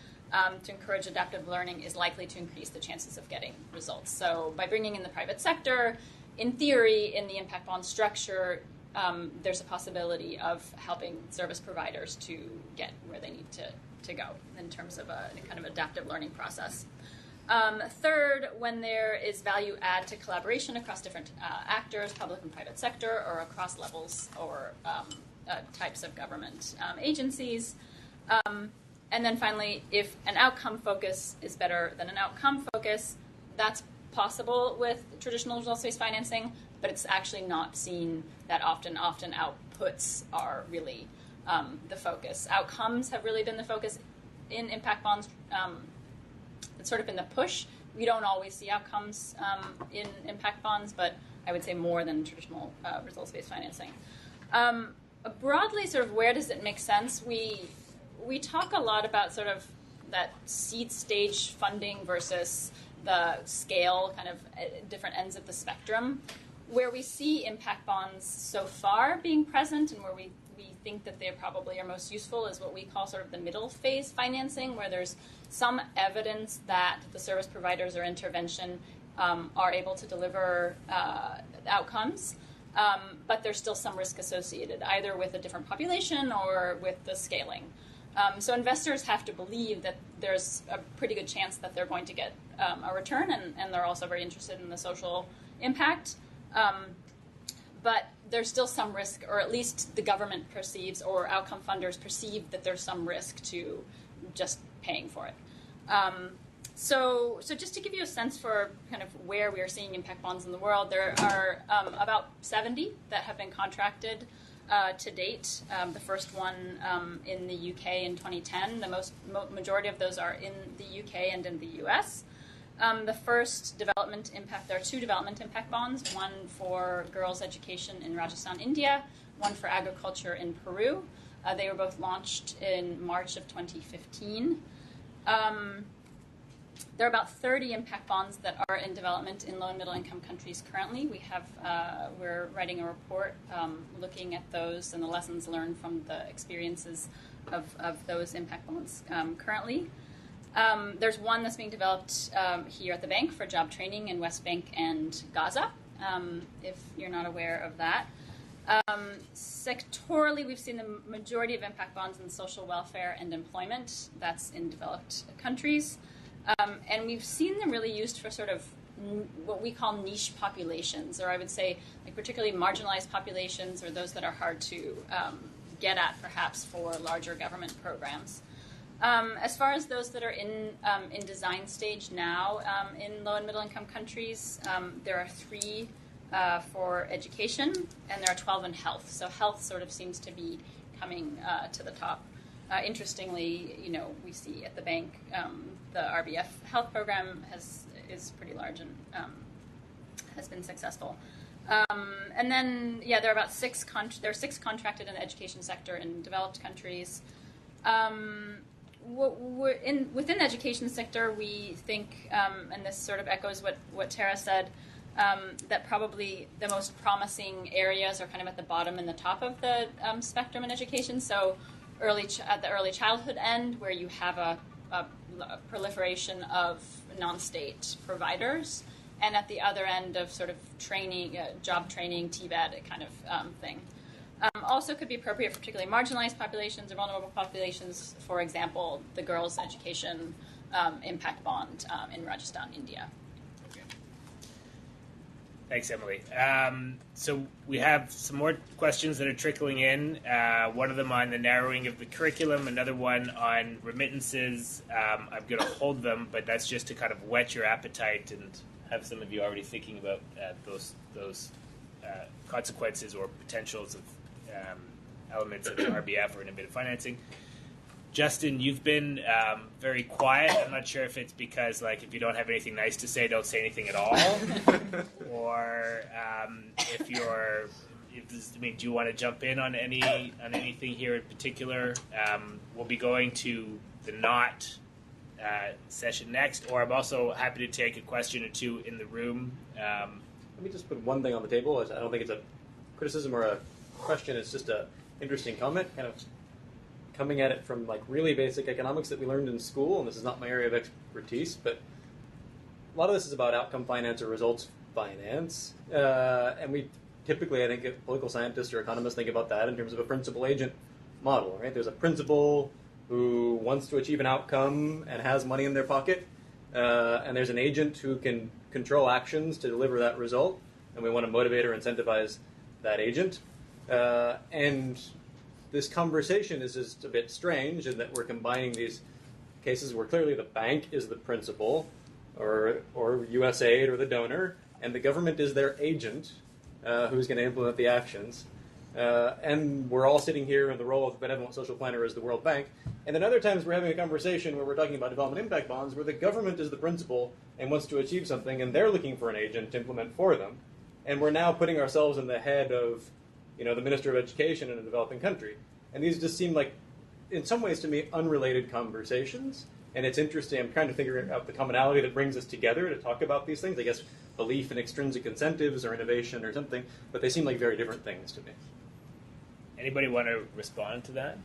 Speaker 4: to encourage adaptive learning is likely to increase the chances of getting results. So by bringing in the private sector, in theory, in the impact bond structure, there's a possibility of helping service providers to get where they need to go in terms of a kind of adaptive learning process. Third, when there is value add to collaboration across different actors, public and private sector, or across levels or types of government agencies. And then finally, if an outcome focus is better than an outcome focus, that's possible with traditional results-based financing, but it's actually not seen that often. Often outputs are really the focus. Outcomes have really been the focus in impact bonds. It's sort of been the push. We don't always see outcomes in impact bonds, but I would say more than traditional results-based financing. Broadly, sort of where does it make sense? We talk a lot about sort of that seed stage funding versus the scale, kind of at different ends of the spectrum. Where we see impact bonds so far being present and where we think that they probably are most useful is what we call sort of the middle phase financing, where there's some evidence that the service providers or intervention are able to deliver outcomes, but there's still some risk associated, either with a different population or with the scaling. So investors have to believe that there's a pretty good chance that they're going to get a return, and they're also very interested in the social impact. But there's still some risk, or at least the government perceives, or outcome funders perceive that there's some risk to just paying for it. So just to give you a sense for kind of where we are seeing impact bonds in the world, there are about 70 that have been contracted to date. The first one in the UK in 2010. The majority of those are in the UK and in the US. The first development impact, there are 2 development impact bonds, one for girls' education in Rajasthan, India, one for agriculture in Peru. They were both launched in March of 2015. There are about 30 impact bonds that are in development in low and middle income countries currently. We're writing a report looking at those and the lessons learned from the experiences of those impact bonds currently. There's one that's being developed here at the bank for job training in West Bank and Gaza, if you're not aware of that. Sectorally, we've seen the majority of impact bonds in social welfare and employment. That's in developed countries. And we've seen them really used for sort of what we call niche populations, or I would say like particularly marginalized populations, or those that are hard to get at perhaps for larger government programs. As far as those that are in design stage now in low and middle income countries, there are 3 for education, and there are 12 in health. So health sort of seems to be coming to the top. Interestingly, we see at the bank the RBF health program is pretty large and has been successful. And then, there are about 6 contracted in the education sector in developed countries. Within the education sector, we think, and this sort of echoes what Tara said, that probably the most promising areas are kind of at the bottom and the top of the spectrum in education. So at the early childhood end, where you have a proliferation of non-state providers, and at the other end of sort of training, job training, TVET kind of thing. Also could be appropriate for particularly marginalized populations or vulnerable populations, for example, the girls' education impact bond in Rajasthan, India.
Speaker 1: Okay. Thanks, Emily. So we have some more questions that are trickling in. One of them on the narrowing of the curriculum, another one on remittances. I'm going to hold them, but that's just to kind of whet your appetite and have some of you already thinking about those consequences or potentials of elements of RBF or innovative financing. Justin, you've been very quiet. I'm not sure if it's because, if you don't have anything nice to say, don't say anything at all, or do you want to jump in on anything here in particular? We'll be going to the not session next, or I'm also happy to take a question or 2 in the room.
Speaker 5: Let me just put one thing on the table. I don't think it's a criticism or a question. It's just an interesting comment, kind of coming at it from really basic economics that we learned in school, and this is not my area of expertise, but a lot of this is about outcome finance or results finance, and we typically, I think, political scientists or economists think about that in terms of a principal-agent model, right? There's a principal who wants to achieve an outcome and has money in their pocket, and there's an agent who can control actions to deliver that result, and we want to motivate or incentivize that agent. And this conversation is just a bit strange in that we're combining these cases where clearly the bank is the principal, or USAID or the donor, and the government is their agent who's going to implement the actions. And we're all sitting here in the role of the benevolent social planner as the World Bank. And then other times we're having a conversation where we're talking about development impact bonds where the government is the principal and wants to achieve something, and they're looking for an agent to implement for them. And we're now putting ourselves in the head of the Minister of Education in a developing country. And these just seem like, in some ways to me, unrelated conversations. And it's interesting. I'm trying to figure out the commonality that brings us together to talk about these things. I guess belief in extrinsic incentives or innovation or something, but they seem like very different things to me.
Speaker 1: Anybody want to respond to that?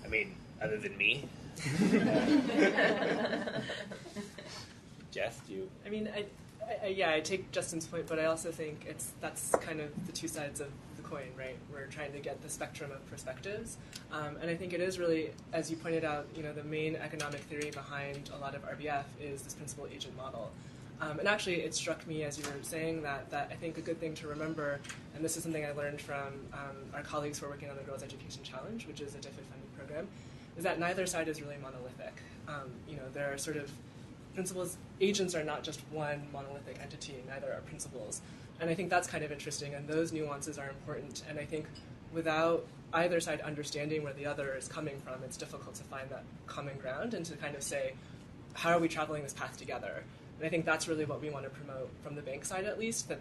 Speaker 1: I mean, other than me? Jess, do you?
Speaker 3: I mean, I take Justin's point, but I also think that's kind of the two sides of the coin, right? We're trying to get the spectrum of perspectives, and I think it is really, as you pointed out, the main economic theory behind a lot of RBF is this principal agent model. And actually, it struck me as you were saying that I think a good thing to remember, and this is something I learned from our colleagues who are working on the Girls Education Challenge, which is a DFID funded program, is that neither side is really monolithic. There are sort of principals, agents are not just one monolithic entity, neither are principals. And I think that's kind of interesting, and those nuances are important. And I think without either side understanding where the other is coming from, it's difficult to find that common ground and to kind of say, how are we traveling this path together? And I think that's really what we want to promote from the bank side, at least, that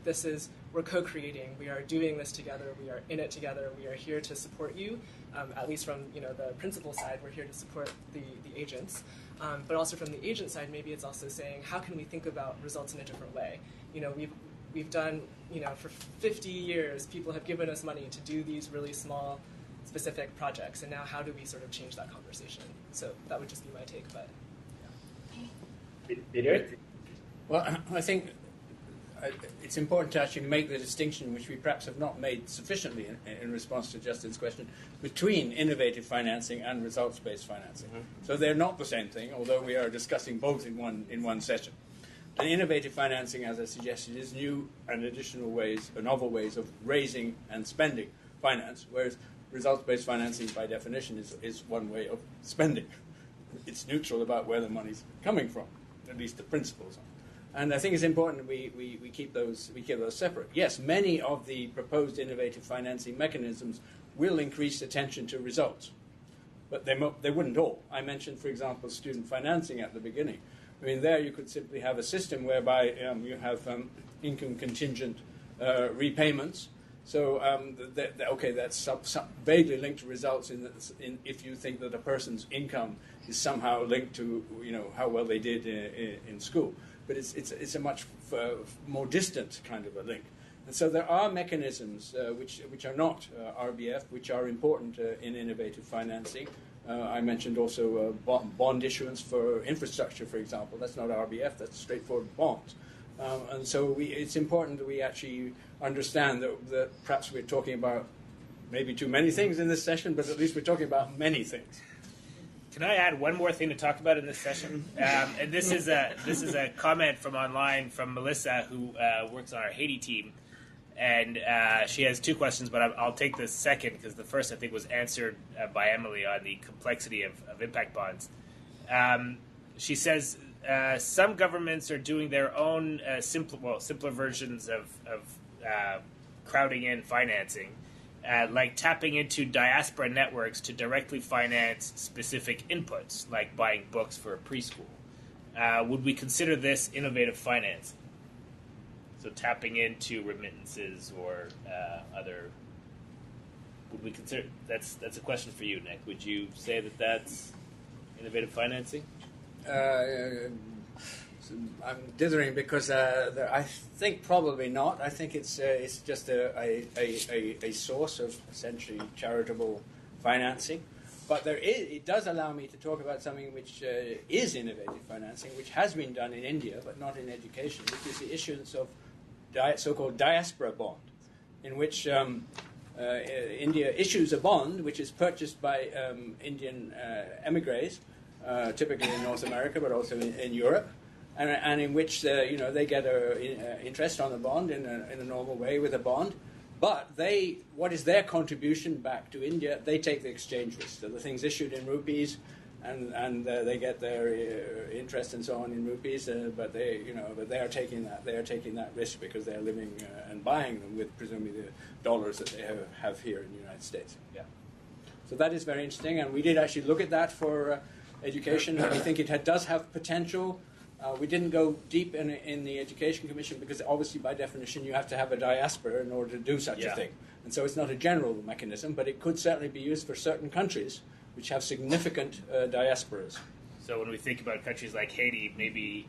Speaker 3: we're co-creating, we are doing this together, we are in it together, we are here to support you, at least from the principal side, we're here to support the agents. But also from the agent side, maybe it's also saying, how can we think about results in a different way? We've done, for 50 years, people have given us money to do these really small, specific projects, and now how do we sort of change that conversation? So that would just be my take, but yeah.
Speaker 1: Peter?
Speaker 2: Well, I think it's important to actually make the distinction, which we perhaps have not made sufficiently in response to Justin's question, between innovative financing and results-based financing. Mm-hmm. So they're not the same thing, although we are discussing both in one session. And innovative financing, as I suggested, is new and additional ways, or novel ways of raising and spending finance, whereas results-based financing, by definition, is one way of spending. It's neutral about where the money's coming from, at least the principles are. And I think it's important we keep those separate. Yes, many of the proposed innovative financing mechanisms will increase attention to results, but they wouldn't all. I mentioned, for example, student financing at the beginning. I mean, there you could simply have a system whereby you have income contingent repayments. So, that's vaguely linked to results if you think that a person's income is somehow linked to how well they did in school. But it's a much more distant kind of a link. And so there are mechanisms which are not RBF, which are important in innovative financing. I mentioned also bond issuance for infrastructure, for example. That's not RBF, that's straightforward bonds. And so it's important that we actually understand that perhaps we're talking about maybe too many things in this session, but at least we're talking about many things.
Speaker 1: Can I add one more thing to talk about in this session? And this is a comment from online from Melissa, who works on our Haiti team, and she has two questions, but I'll take the second because the first I think was answered by Emily on the complexity of impact bonds. She says some governments are doing their own simpler versions of crowding in financing. Like tapping into diaspora networks to directly finance specific inputs, like buying books for a preschool. Would we consider this innovative finance? So tapping into remittances or other. Would we consider that's a question for you, Nick? Would you say that that's innovative financing?
Speaker 2: I'm dithering because I think probably not. I think it's just a source of essentially charitable financing. But it does allow me to talk about something which is innovative financing, which has been done in India, but not in education, which is the issuance of so-called Diaspora Bond, in which India issues a bond which is purchased by Indian emigres, typically in North America, but also in Europe. And in which they get interest on the bond in a normal way with a bond, but what is their contribution back to India? They take the exchange risk. So the thing's issued in rupees, and they get their interest and so on in rupees. But they are taking that risk because they are living and buying them with presumably the dollars that they have here in the United States. Yeah. So that is very interesting, and we did actually look at that for education, and we think it does have potential. We didn't go deep in the Education Commission because obviously by definition you have to have a diaspora in order to do such a thing. And so it's not a general mechanism, but it could certainly be used for certain countries which have significant diasporas.
Speaker 1: So when we think about countries like Haiti, maybe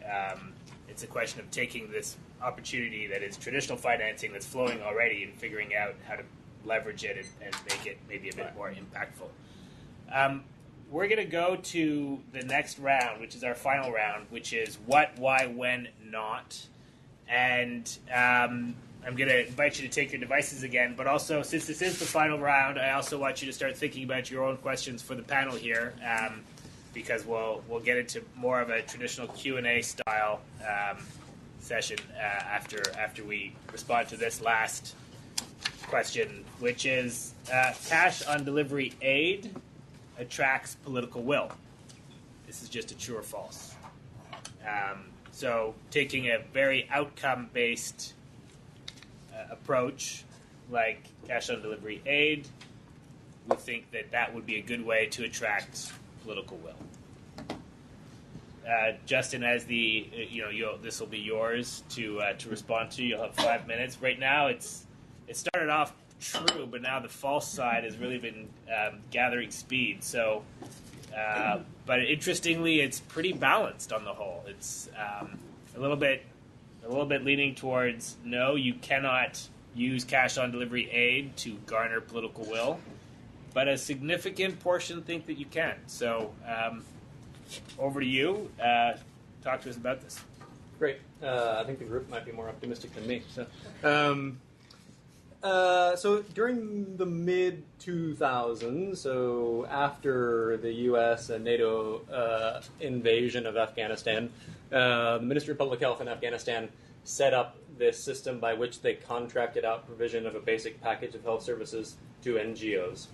Speaker 1: it's a question of taking this opportunity that is traditional financing that's flowing already and figuring out how to leverage it and make it maybe a bit more impactful. We're going to go to the next round, which is our final round, which is what, why, when, not. And I'm going to invite you to take your devices again, but also, since this is the final round, I also want you to start thinking about your own questions for the panel here, because we'll get into more of a traditional Q&A style session after we respond to this last question, which is cash on delivery aid attracts political will. This is just a true or false. So taking a very outcome-based approach like cash on delivery aid, we think that would be a good way to attract political will. Justin, as this will be yours to respond to. You'll have 5 minutes. Right now, it started off true, but now the false side has really been gathering speed. So, but interestingly, it's pretty balanced on the whole. It's a little bit leaning towards no. You cannot use cash on delivery aid to garner political will, but a significant portion think that you can. So, over to you. Talk to us about this.
Speaker 5: Great. I think the group might be more optimistic than me. So during the mid-2000s, so after the U.S. and NATO invasion of Afghanistan, the Ministry of Public Health in Afghanistan set up this system by which they contracted out provision of a basic package of health services to NGOs,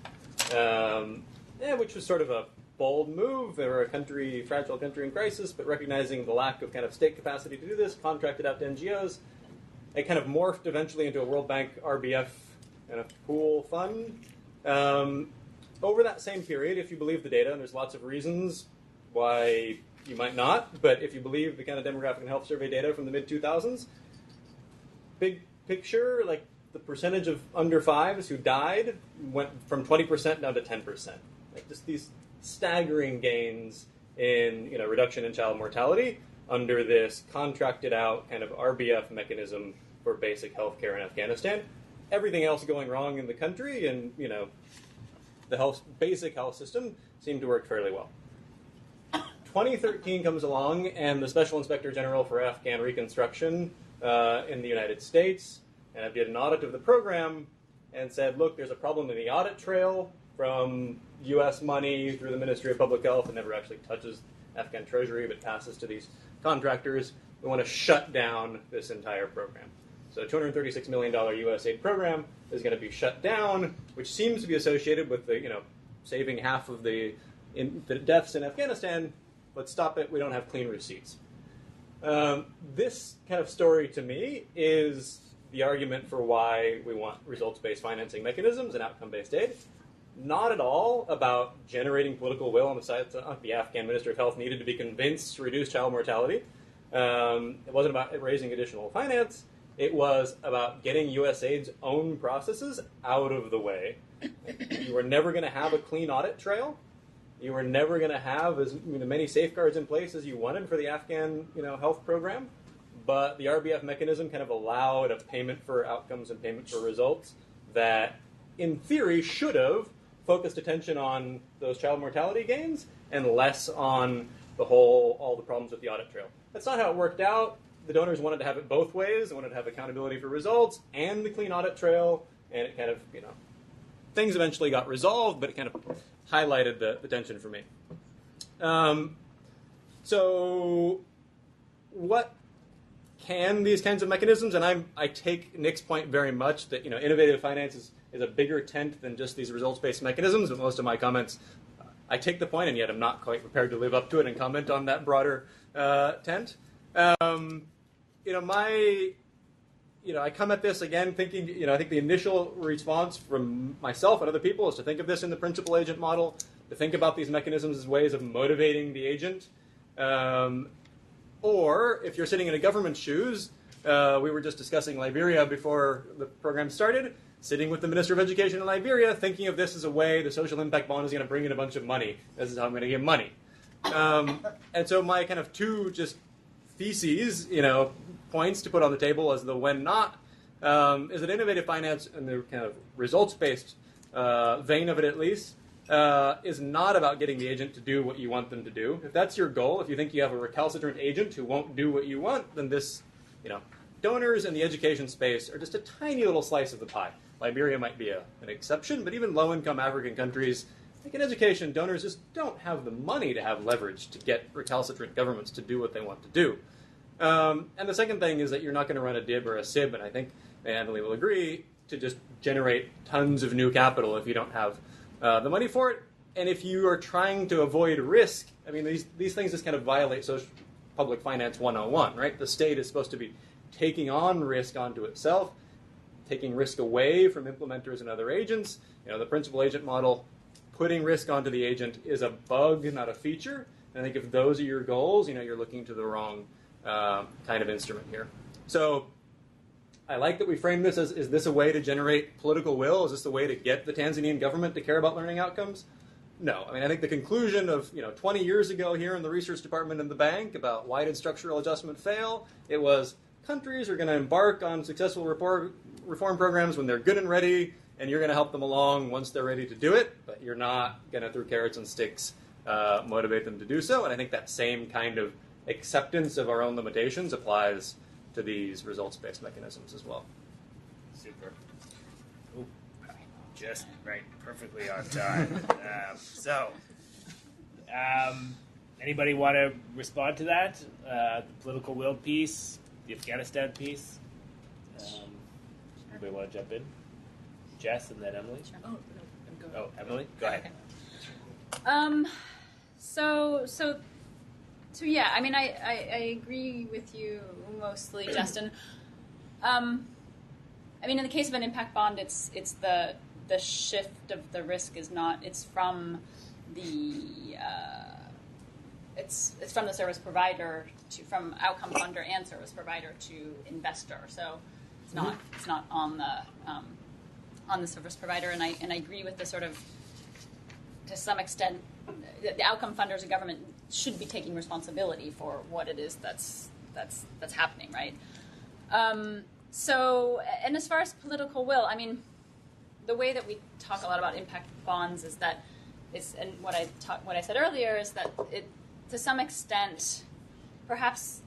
Speaker 5: which was sort of a bold move. They were a fragile country in crisis, but recognizing the lack of kind of state capacity to do this, contracted out to NGOs. It kind of morphed eventually into a World Bank RBF kind of pool fund. Over that same period, if you believe the data, and there's lots of reasons why you might not, but if you believe the kind of demographic and health survey data from the mid-2000s, big picture, like the percentage of under fives who died went from 20% down to 10%. Like just these staggering gains in reduction in child mortality under this contracted out kind of RBF mechanism for basic health care in Afghanistan. Everything else going wrong in the country, and the basic health system seemed to work fairly well. 2013 comes along, and the Special Inspector General for Afghan Reconstruction in the United States did an audit of the program and said, look, there's a problem in the audit trail from U.S. money through the Ministry of Public Health. It never actually touches Afghan Treasury, but passes to these contractors. We want to shut down this entire program. So a $236 million U.S. aid program is going to be shut down, which seems to be associated with the, saving half of the deaths in Afghanistan. Let's stop it. We don't have clean receipts. This kind of story, to me, is the argument for why we want results-based financing mechanisms and outcome-based aid. Not at all about generating political will on the side that the Afghan Minister of Health needed to be convinced to reduce child mortality. It wasn't about raising additional finance. It was about getting USAID's own processes out of the way. You were never going to have a clean audit trail. You were never going to have as many safeguards in place as you wanted for the Afghan health program. But the RBF mechanism kind of allowed a payment for outcomes and payment for results that, in theory, should have focused attention on those child mortality gains and less on all the problems with the audit trail. That's not how it worked out. The donors wanted to have it both ways. They wanted to have accountability for results and the clean audit trail, and it kind of, things eventually got resolved, but it kind of highlighted the tension for me. So what can these kinds of mechanisms, and I take Nick's point very much that, innovative finance is a bigger tent than just these results-based mechanisms, but most of my comments, I take the point, and yet I'm not quite prepared to live up to it and comment on that broader tent. I come at this again thinking, I think the initial response from myself and other people is to think of this in the principal agent model, to think about these mechanisms as ways of motivating the agent. Or if you're sitting in a government's shoes, we were just discussing Liberia before the program started. sitting with the Minister of Education in Liberia, thinking of this as a way the social impact bond is going to bring in a bunch of money. This is how I'm going to get money. And so my kind of two just theses, points to put on the table as the when not, is that innovative finance and the kind of results-based vein of it at least, is not about getting the agent to do what you want them to do. If that's your goal, if you think you have a recalcitrant agent who won't do what you want, then this, donors in the education space are just a tiny little slice of the pie. Liberia might be an exception, but even low-income African countries, like in education, donors just don't have the money to have leverage to get recalcitrant governments to do what they want to do. And the second thing is that you're not going to run a DIB or a SIB, and I think Emily will agree, to just generate tons of new capital if you don't have the money for it. And if you are trying to avoid risk, I mean, these things just kind of violate public finance 101, right? The state is supposed to be taking on risk onto itself, taking risk away from implementers and other agents. The principal agent model, putting risk onto the agent is a bug, not a feature. And I think if those are your goals, you're looking to the wrong kind of instrument here. So I like that we frame this as, is this a way to generate political will? Is this a way to get the Tanzanian government to care about learning outcomes? No. I mean, I think the conclusion of 20 years ago here in the research department in the bank about why did structural adjustment fail, it was countries are going to embark on successful reform programs when they're good and ready, and you're going to help them along once they're ready to do it, but you're not going to, through carrots and sticks, motivate them to do so. And I think that same kind of acceptance of our own limitations applies to these results-based mechanisms as well.
Speaker 1: Super. Ooh, just right, perfectly on time. Anybody want to respond to that? The political will piece, the Afghanistan piece? Anybody want to jump in? Jess and then Emily?
Speaker 3: Sure. Oh, no, go.
Speaker 1: Oh, Emily? Go ahead.
Speaker 4: Okay. So yeah, I mean, I agree with you mostly, Justin. I mean, in the case of an impact bond, it's the shift of the risk is not, it's from the it's from the service provider from outcome funder and service provider to investor. So it's not on the service provider, and I agree with the sort of, to some extent, the outcome funders and government should be taking responsibility for what it is that's happening, right? So, and as far as political will, I mean, the way that we talk a lot about impact bonds is that and what I said earlier is that it, to some extent, perhaps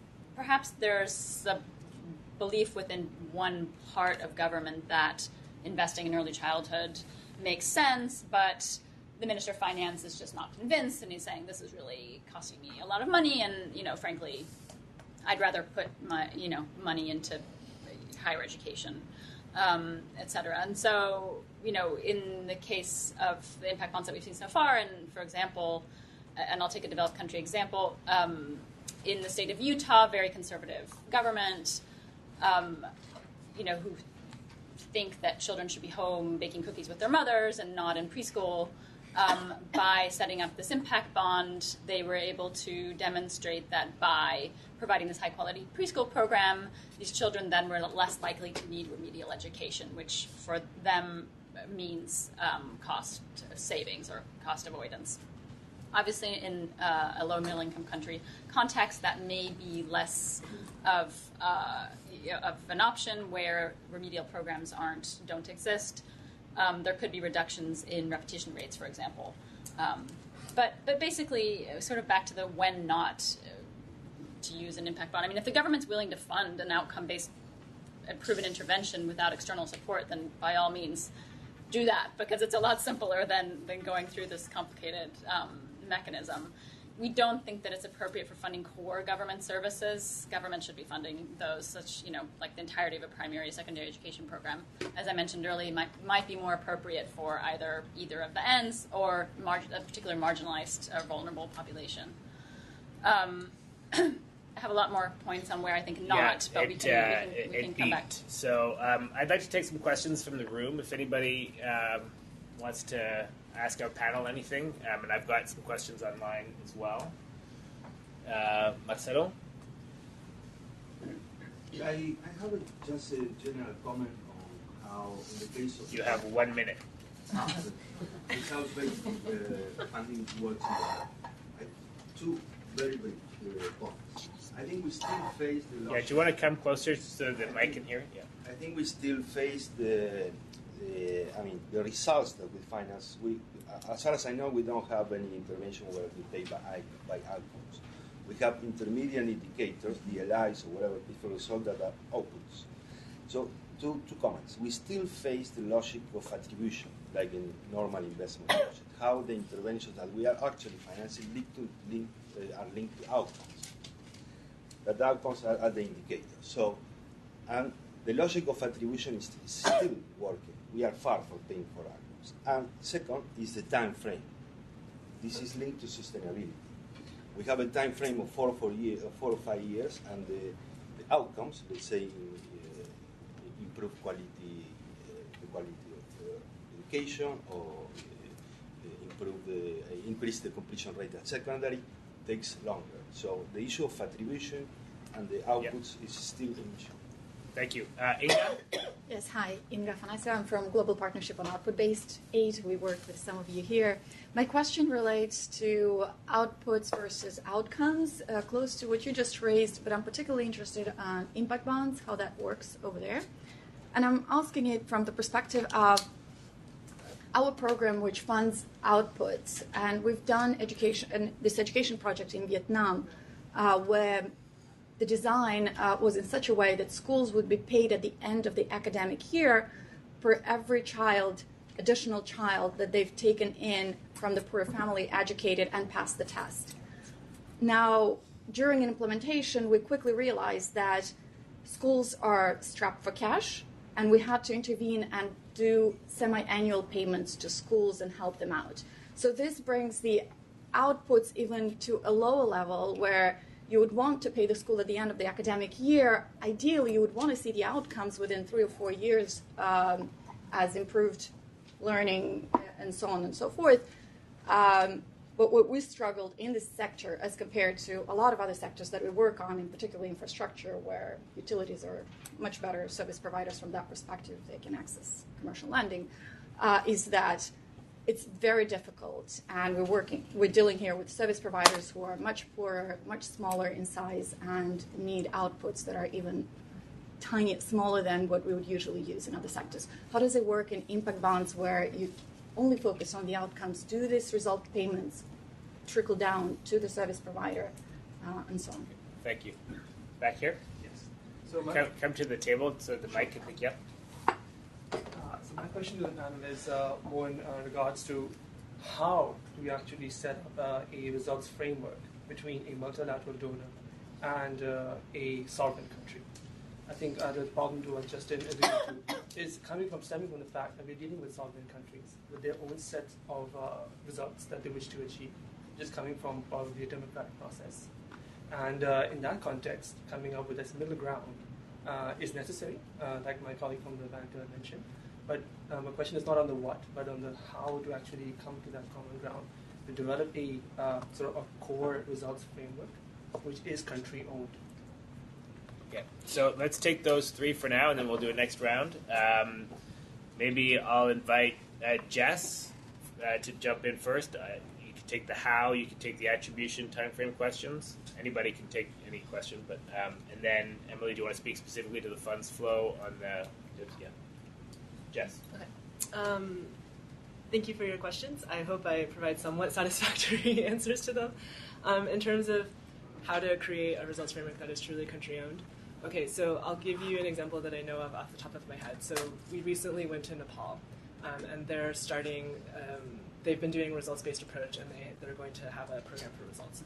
Speaker 4: there's a belief within one part of government that investing in early childhood makes sense, but the Minister of Finance is just not convinced, and he's saying this is really costing me a lot of money, and frankly, I'd rather put my money into higher education, et cetera. And so in the case of the impact bonds that we've seen so far, and for example, and I'll take a developed country example, in the state of Utah, very conservative government, who think that children should be home baking cookies with their mothers and not in preschool. By setting up this impact bond, they were able to demonstrate that by providing this high-quality preschool program, these children then were less likely to need remedial education, which for them means cost savings or cost avoidance. Obviously, in a low middle-income country context, that may be less of an option where remedial programs don't exist. There could be reductions in repetition rates, for example. But basically, sort of back to the when not to use an impact bond. I mean, if the government's willing to fund an outcome-based proven intervention without external support, then by all means do that, because it's a lot simpler than going through this complicated mechanism. We don't think that it's appropriate for funding core government services. Government should be funding those, such like the entirety of a primary, secondary education program. As I mentioned earlier, might be more appropriate for either of the ends or a particular marginalized or vulnerable population. I have a lot more points on where I think not, but we can come back.
Speaker 1: So I'd like to take some questions from the room. If anybody wants to ask our panel anything, and I've got some questions online as well. Marcelo?
Speaker 10: I have just a general comment on Now, in the case of
Speaker 1: You have 1 minute.
Speaker 10: Results-based funding works in two very big points. I think we still face the
Speaker 1: Yeah, do you want to come closer so that Mike can hear? Yeah.
Speaker 10: I think we still face the results that we finance. As far as I know, we don't have any intervention where we pay by outcomes. We have intermediate indicators, DLIs or whatever, different result that are outputs. So two comments. We still face the logic of attribution, like in normal investment logic, how the interventions that we are actually financing are linked to outcomes. That the outcomes are the indicators. So, and the logic of attribution is still working. We are far from paying for outcomes. And second is the time frame. This is linked to sustainability. We have a time frame of 4 or 5 years, and the outcomes, let's say, improve quality, the quality of education, or increase the completion rate at secondary, takes longer. So the issue of attribution and the outputs is still an issue.
Speaker 1: Thank you. Inga?
Speaker 11: Yes, hi. Inga Fanasio. I'm from Global Partnership on Output-Based Aid. We work with some of you here. My question relates to outputs versus outcomes, close to what you just raised, but I'm particularly interested on impact bonds, how that works over there. And I'm asking it from the perspective of our program, which funds outputs. And we've done this education project in Vietnam, where the design was in such a way that schools would be paid at the end of the academic year for every additional child that they've taken in from the poor family, educated, and passed the test. Now, during implementation, we quickly realized that schools are strapped for cash, and we had to intervene and do semi-annual payments to schools and help them out. So this brings the outputs even to a lower level where you would want to pay the school at the end of the academic year. Ideally, you would want to see the outcomes within 3 or 4 years as improved learning and so on and so forth. But what we struggled in this sector as compared to a lot of other sectors that we work on, in particular infrastructure, where utilities are much better service providers from that perspective, they can access commercial lending, is that it's very difficult, and we're dealing here with service providers who are much poorer, much smaller in size, and need outputs that are even smaller than what we would usually use in other sectors. How does it work in impact bonds where you only focus on the outcomes? Do these result payments trickle down to the service provider, and so on?
Speaker 1: Thank you. Back here?
Speaker 12: Yes. So
Speaker 1: come to the table so the mic can pick you up.
Speaker 12: So my question to the panel is more in regards to how do we actually set up a results framework between a multilateral donor and a solvent country. I think the problem to what Justin alluded to is stemming from the fact that we're dealing with solvent countries with their own set of results that they wish to achieve, just coming from probably a democratic process. And in that context, coming up with this middle ground is necessary, like my colleague from the bank mentioned. But my question is not on the what, but on the how to actually come to that common ground, to develop a sort of a core results framework, which is country-owned.
Speaker 1: Yeah. So let's take those 3 for now, and then we'll do a next round. Maybe I'll invite Jess to jump in first. You can take the how, you can take the attribution timeframe questions. Anybody can take any question, but and then Emily, do you want to speak specifically to the funds flow on the? Yeah. Jess.
Speaker 3: Okay. Thank you for your questions. I hope I provide somewhat satisfactory answers to them. In terms of how to create a results framework that is truly country-owned. Okay, so I'll give you an example that I know of off the top of my head. So we recently went to Nepal, and they're starting, they've been doing a results-based approach, and they're going to have a program for results.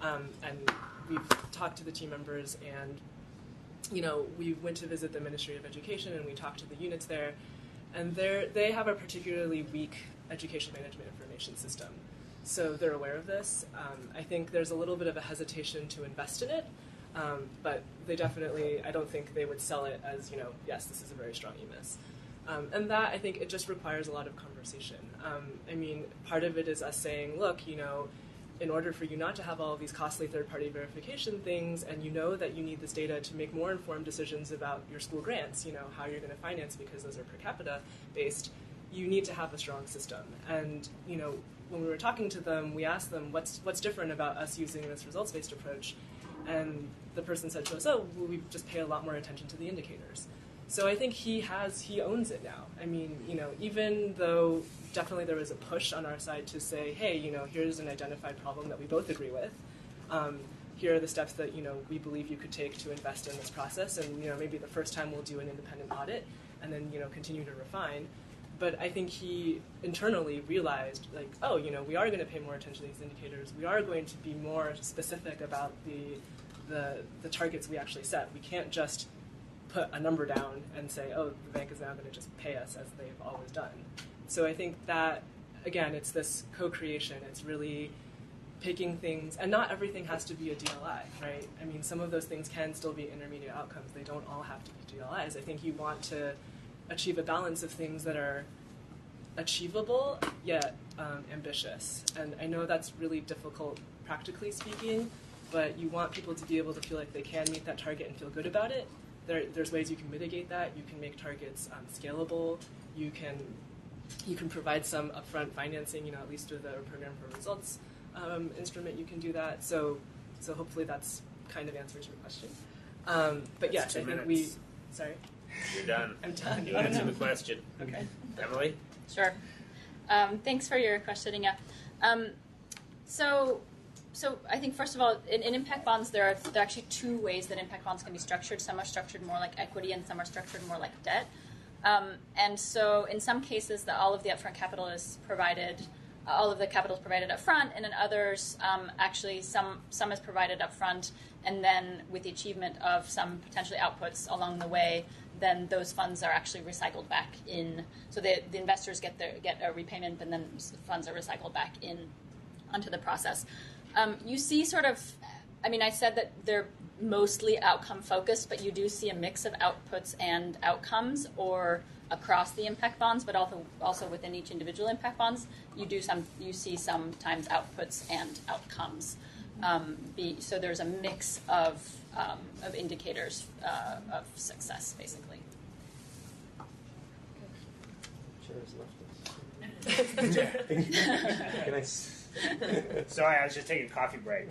Speaker 3: And we've talked to the team members, and we went to visit the Ministry of Education, and we talked to the units there, and they have a particularly weak education management information system. So they're aware of this. I think there's a little bit of a hesitation to invest in it, but they definitely, I don't think they would sell it as, yes, this is a very strong EMIS. And that, I think, it just requires a lot of conversation. I mean, part of it is us saying, look, in order for you not to have all of these costly third-party verification things, and you know that you need this data to make more informed decisions about your school grants, how you're going to finance because those are per capita based, you need to have a strong system. And when we were talking to them, we asked them, what's different about us using this results-based approach? And the person said to us, well, we just pay a lot more attention to the indicators. So I think he owns it now. I mean, even though definitely there was a push on our side to say, hey, here's an identified problem that we both agree with. Here are the steps that, we believe you could take to invest in this process. And, maybe the first time we'll do an independent audit and then, continue to refine. But I think he internally realized, like, oh, we are going to pay more attention to these indicators. We are going to be more specific about the targets we actually set. We can't just put a number down and say, oh, the bank is now going to just pay us as they've always done. So I think that, again, it's this co-creation. It's really picking things, and not everything has to be a DLI, right? I mean, some of those things can still be intermediate outcomes. They don't all have to be DLIs. I think you want to achieve a balance of things that are achievable yet ambitious. And I know that's really difficult practically speaking, but you want people to be able to feel like they can meet that target and feel good about it. There's ways you can mitigate that. You can make targets scalable. You can provide some upfront financing, at least with a program for results instrument, you can do that. So hopefully that's kind of answers your question. But yes, I think sorry.
Speaker 1: You're done.
Speaker 3: I'm done.
Speaker 1: You answered the question.
Speaker 3: Okay.
Speaker 1: Emily?
Speaker 4: Sure. Thanks for your question, Inga. So I think, first of all, in impact bonds, there are actually two ways that impact bonds can be structured. Some are structured more like equity, and some are structured more like debt. And so in some cases, all of the upfront capital is provided, all of the capital is provided up front, and in others, actually some is provided up front, and then with the achievement of some potentially outputs along the way, then those funds are actually recycled back in. So the investors get a repayment, and then funds are recycled back in onto the process. You see sort of, I said that they're mostly outcome focused, but you do see a mix of outputs and outcomes, or across the impact bonds, but also within each individual impact bonds, you see sometimes outputs and outcomes. So there's a mix of indicators of success, basically.
Speaker 5: Can I?
Speaker 1: Sorry, I was just taking a coffee break.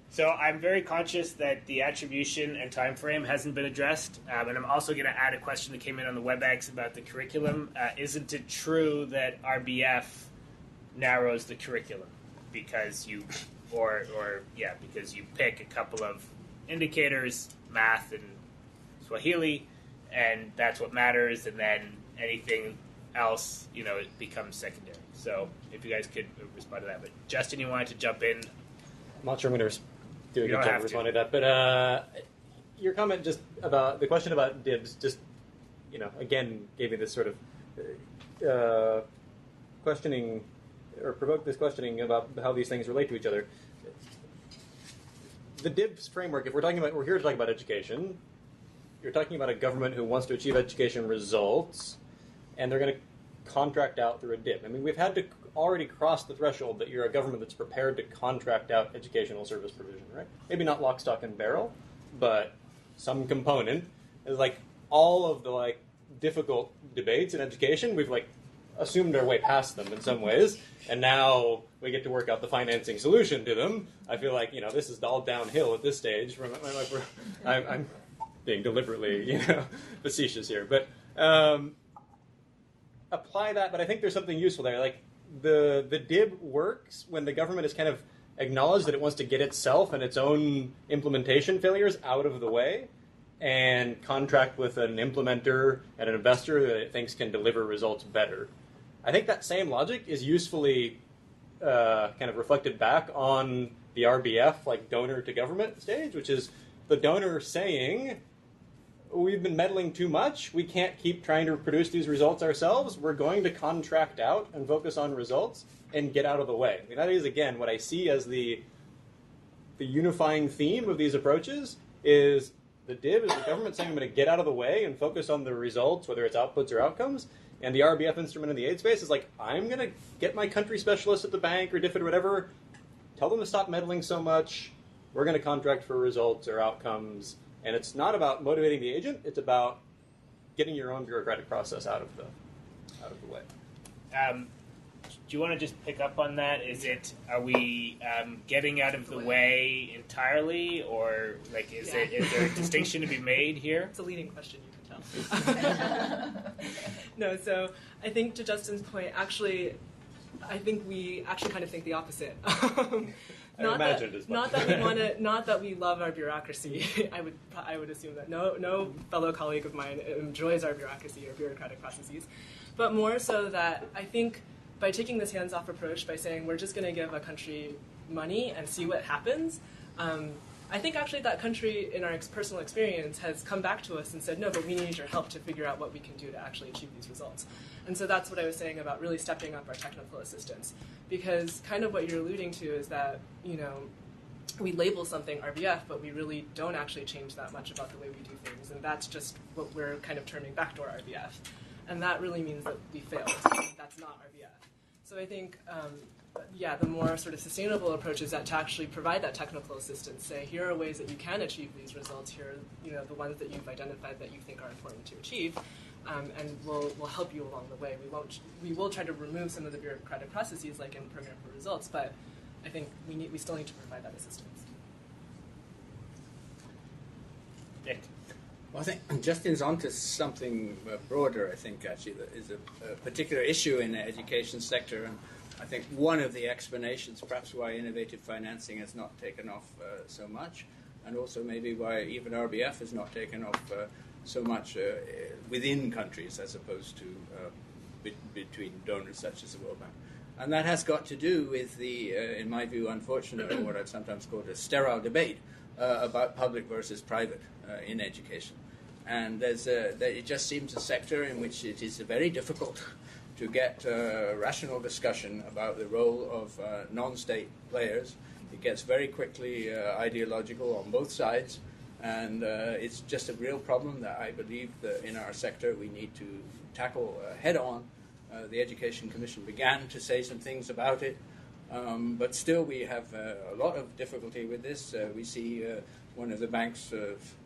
Speaker 1: So I'm very conscious that the attribution and time frame hasn't been addressed, and I'm also going to add a question that came in on the WebEx about the curriculum. Isn't it true that RBF narrows the curriculum because you pick a couple of indicators, math and Swahili, and that's what matters, and then anything else, it becomes secondary. So if you guys could respond to that. But Justin, you wanted to jump in.
Speaker 5: I'm not sure I'm going to do a good job responding to that, but your comment just about the question about dibs just, again, gave me this sort of questioning, or provoked this questioning about how these things relate to each other. The dibs framework, if we're here to talk about education, you're talking about a government who wants to achieve education results, and they're going to contract out through a dib. We've had to already cross the threshold that you're a government that's prepared to contract out educational service provision, right? Maybe not lock, stock, and barrel, but some component. Is like all of the difficult debates in education, we've assumed our way past them in some ways, and now we get to work out the financing solution to them. I feel like this is all downhill at this stage. I'm being deliberately facetious here, but apply that. But I think there's something useful there. The DIB works when the government has kind of acknowledged that it wants to get itself and its own implementation failures out of the way, and contract with an implementer and an investor that it thinks can deliver results better. I think that same logic is usefully kind of reflected back on the RBF, donor to government stage, which is the donor saying, we've been meddling too much. We can't keep trying to produce these results ourselves. We're going to contract out and focus on results and get out of the way. That is, again, what I see as the unifying theme of these approaches is the DIB is the government saying I'm going to get out of the way and focus on the results, whether it's outputs or outcomes, And the RBF instrument in the aid space is like, I'm going to get my country specialist at the bank or DFID or whatever, tell them to stop meddling so much, we're going to contract for results or outcomes. And it's not about motivating the agent, it's about getting your own bureaucratic process out of the way.
Speaker 1: Do you want to just pick up on that? Are we getting out of the way entirely, or like is there a distinction to be made here?
Speaker 3: It's a leading question, you can tell. No, so I think to Justin's point, actually, I think we actually kind of think the opposite. Not that we love our bureaucracy. I would assume that no fellow colleague of mine enjoys our bureaucracy or bureaucratic processes, but more so that I think by taking this hands-off approach, by saying we're just going to give a country money and see what happens, I think actually that country, in our personal experience, has come back to us and said, no, but we need your help to figure out what we can do to actually achieve these results. And so that's what I was saying about really stepping up our technical assistance. Because kind of what you're alluding to is that, we label something RBF, but we really don't actually change that much about the way we do things. And that's just what we're kind of terming backdoor RBF. And that really means that we failed. That's not RBF. So I think, the more sort of sustainable approach is that to actually provide that technical assistance. Say, here are ways that you can achieve these results. Here are, the ones that you've identified that you think are important to achieve, and we'll help you along the way. We will try to remove some of the bureaucratic processes, like in Program for Results, but I think we still need to provide that assistance.
Speaker 1: Nick.
Speaker 2: Well, I think Justin's onto something broader, I think, actually, that is a particular issue in the education sector. And I think one of the explanations, perhaps, why innovative financing has not taken off so much, and also maybe why even RBF has not taken off so much within countries as opposed to between donors such as the World Bank. And that has got to do with the, in my view, unfortunate, or what I've sometimes called a sterile debate about public versus private in education. And it just seems a sector in which it is very difficult to get rational discussion about the role of non-state players. It gets very quickly ideological on both sides, and it's just a real problem that I believe that in our sector we need to tackle head-on. The Education Commission began to say some things about it, but still we have a lot of difficulty with this. We see one of the bank's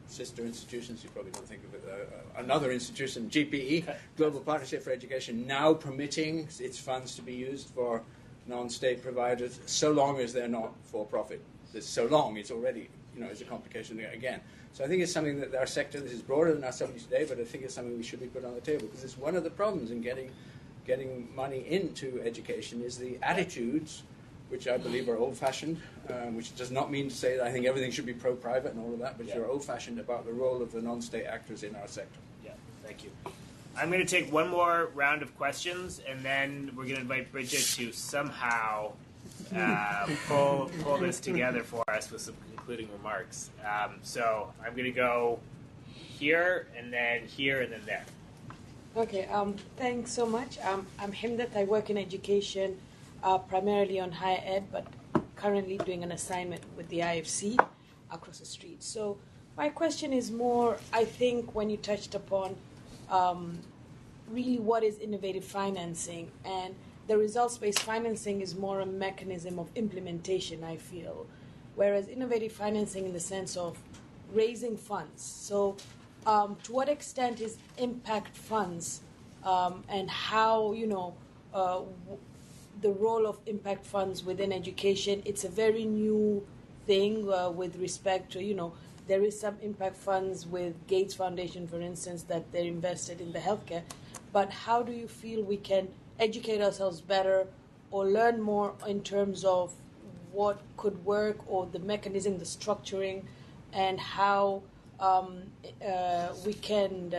Speaker 2: sister institutions, you probably don't think of it, another institution, GPE, Global Partnership for Education, now permitting its funds to be used for non-state providers, so long as they're not for-profit. This so long is already, is a complication again. So I think it's something that our sector, this is broader than our subject today, but I think it's something we should be put on the table, because it's one of the problems in getting money into education is the attitudes, which I believe are old-fashioned, which does not mean to say that I think everything should be pro-private and all of that, but you're old-fashioned about the role of the non-state actors in our sector.
Speaker 1: Yeah, thank you. I'm going to take one more round of questions, and then we're going to invite Bridget to somehow pull this together for us with some concluding remarks. So I'm going to go here, and then there.
Speaker 13: Okay, thanks so much. I'm Himdat. I work in education, primarily on higher ed, but currently doing an assignment with the IFC across the street. So my question is more, I think, when you touched upon really what is innovative financing, and the results-based financing is more a mechanism of implementation, I feel, whereas innovative financing in the sense of raising funds. So to what extent is impact funds and how, the role of impact funds within education? It's a very new thing with respect to, there is some impact funds with Gates Foundation, for instance, that they're invested in the healthcare. But how do you feel we can educate ourselves better or learn more in terms of what could work, or the mechanism, the structuring, and how we can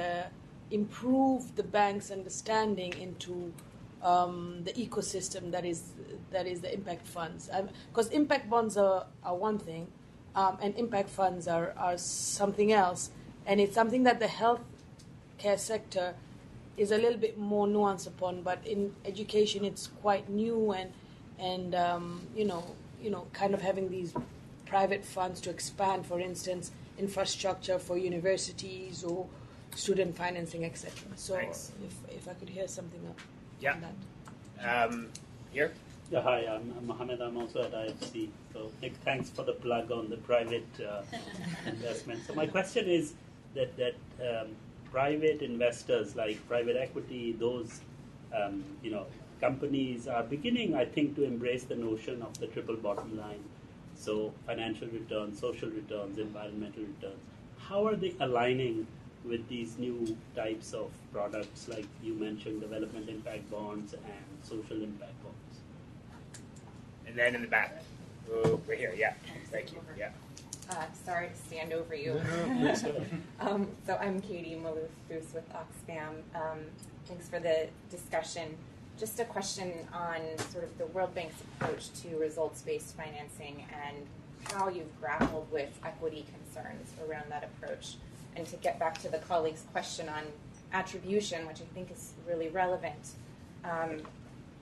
Speaker 13: improve the bank's understanding into the ecosystem that is the impact funds? Because impact bonds are one thing, and impact funds are something else, and it's something that the healthcare sector is a little bit more nuanced upon, but in education it's quite new, and kind of having these private funds to expand, for instance, infrastructure for universities, or student financing, etc. So
Speaker 1: Thanks.
Speaker 13: if I could hear something up
Speaker 1: Yeah.
Speaker 13: on that.
Speaker 1: Here.
Speaker 14: Yeah, hi, I'm Mohammed. I'm also at IFC. So thanks for the plug on the private investment. So my question is that private investors like private equity, those companies are beginning, I think, to embrace the notion of the triple bottom line. So financial returns, social returns, environmental returns. How are they aligning with these new types of products, like you mentioned, development impact bonds and social impact bonds?
Speaker 1: And then in the back. Oh, right here. Yeah. Thank you. Yeah.
Speaker 15: Sorry to stand over you. So I'm Katie Maloof-Foos with Oxfam. Thanks for the discussion. Just a question on sort of the World Bank's approach to results-based financing and how you've grappled with equity concerns around that approach. And to get back to the colleague's question on attribution, which I think is really relevant, and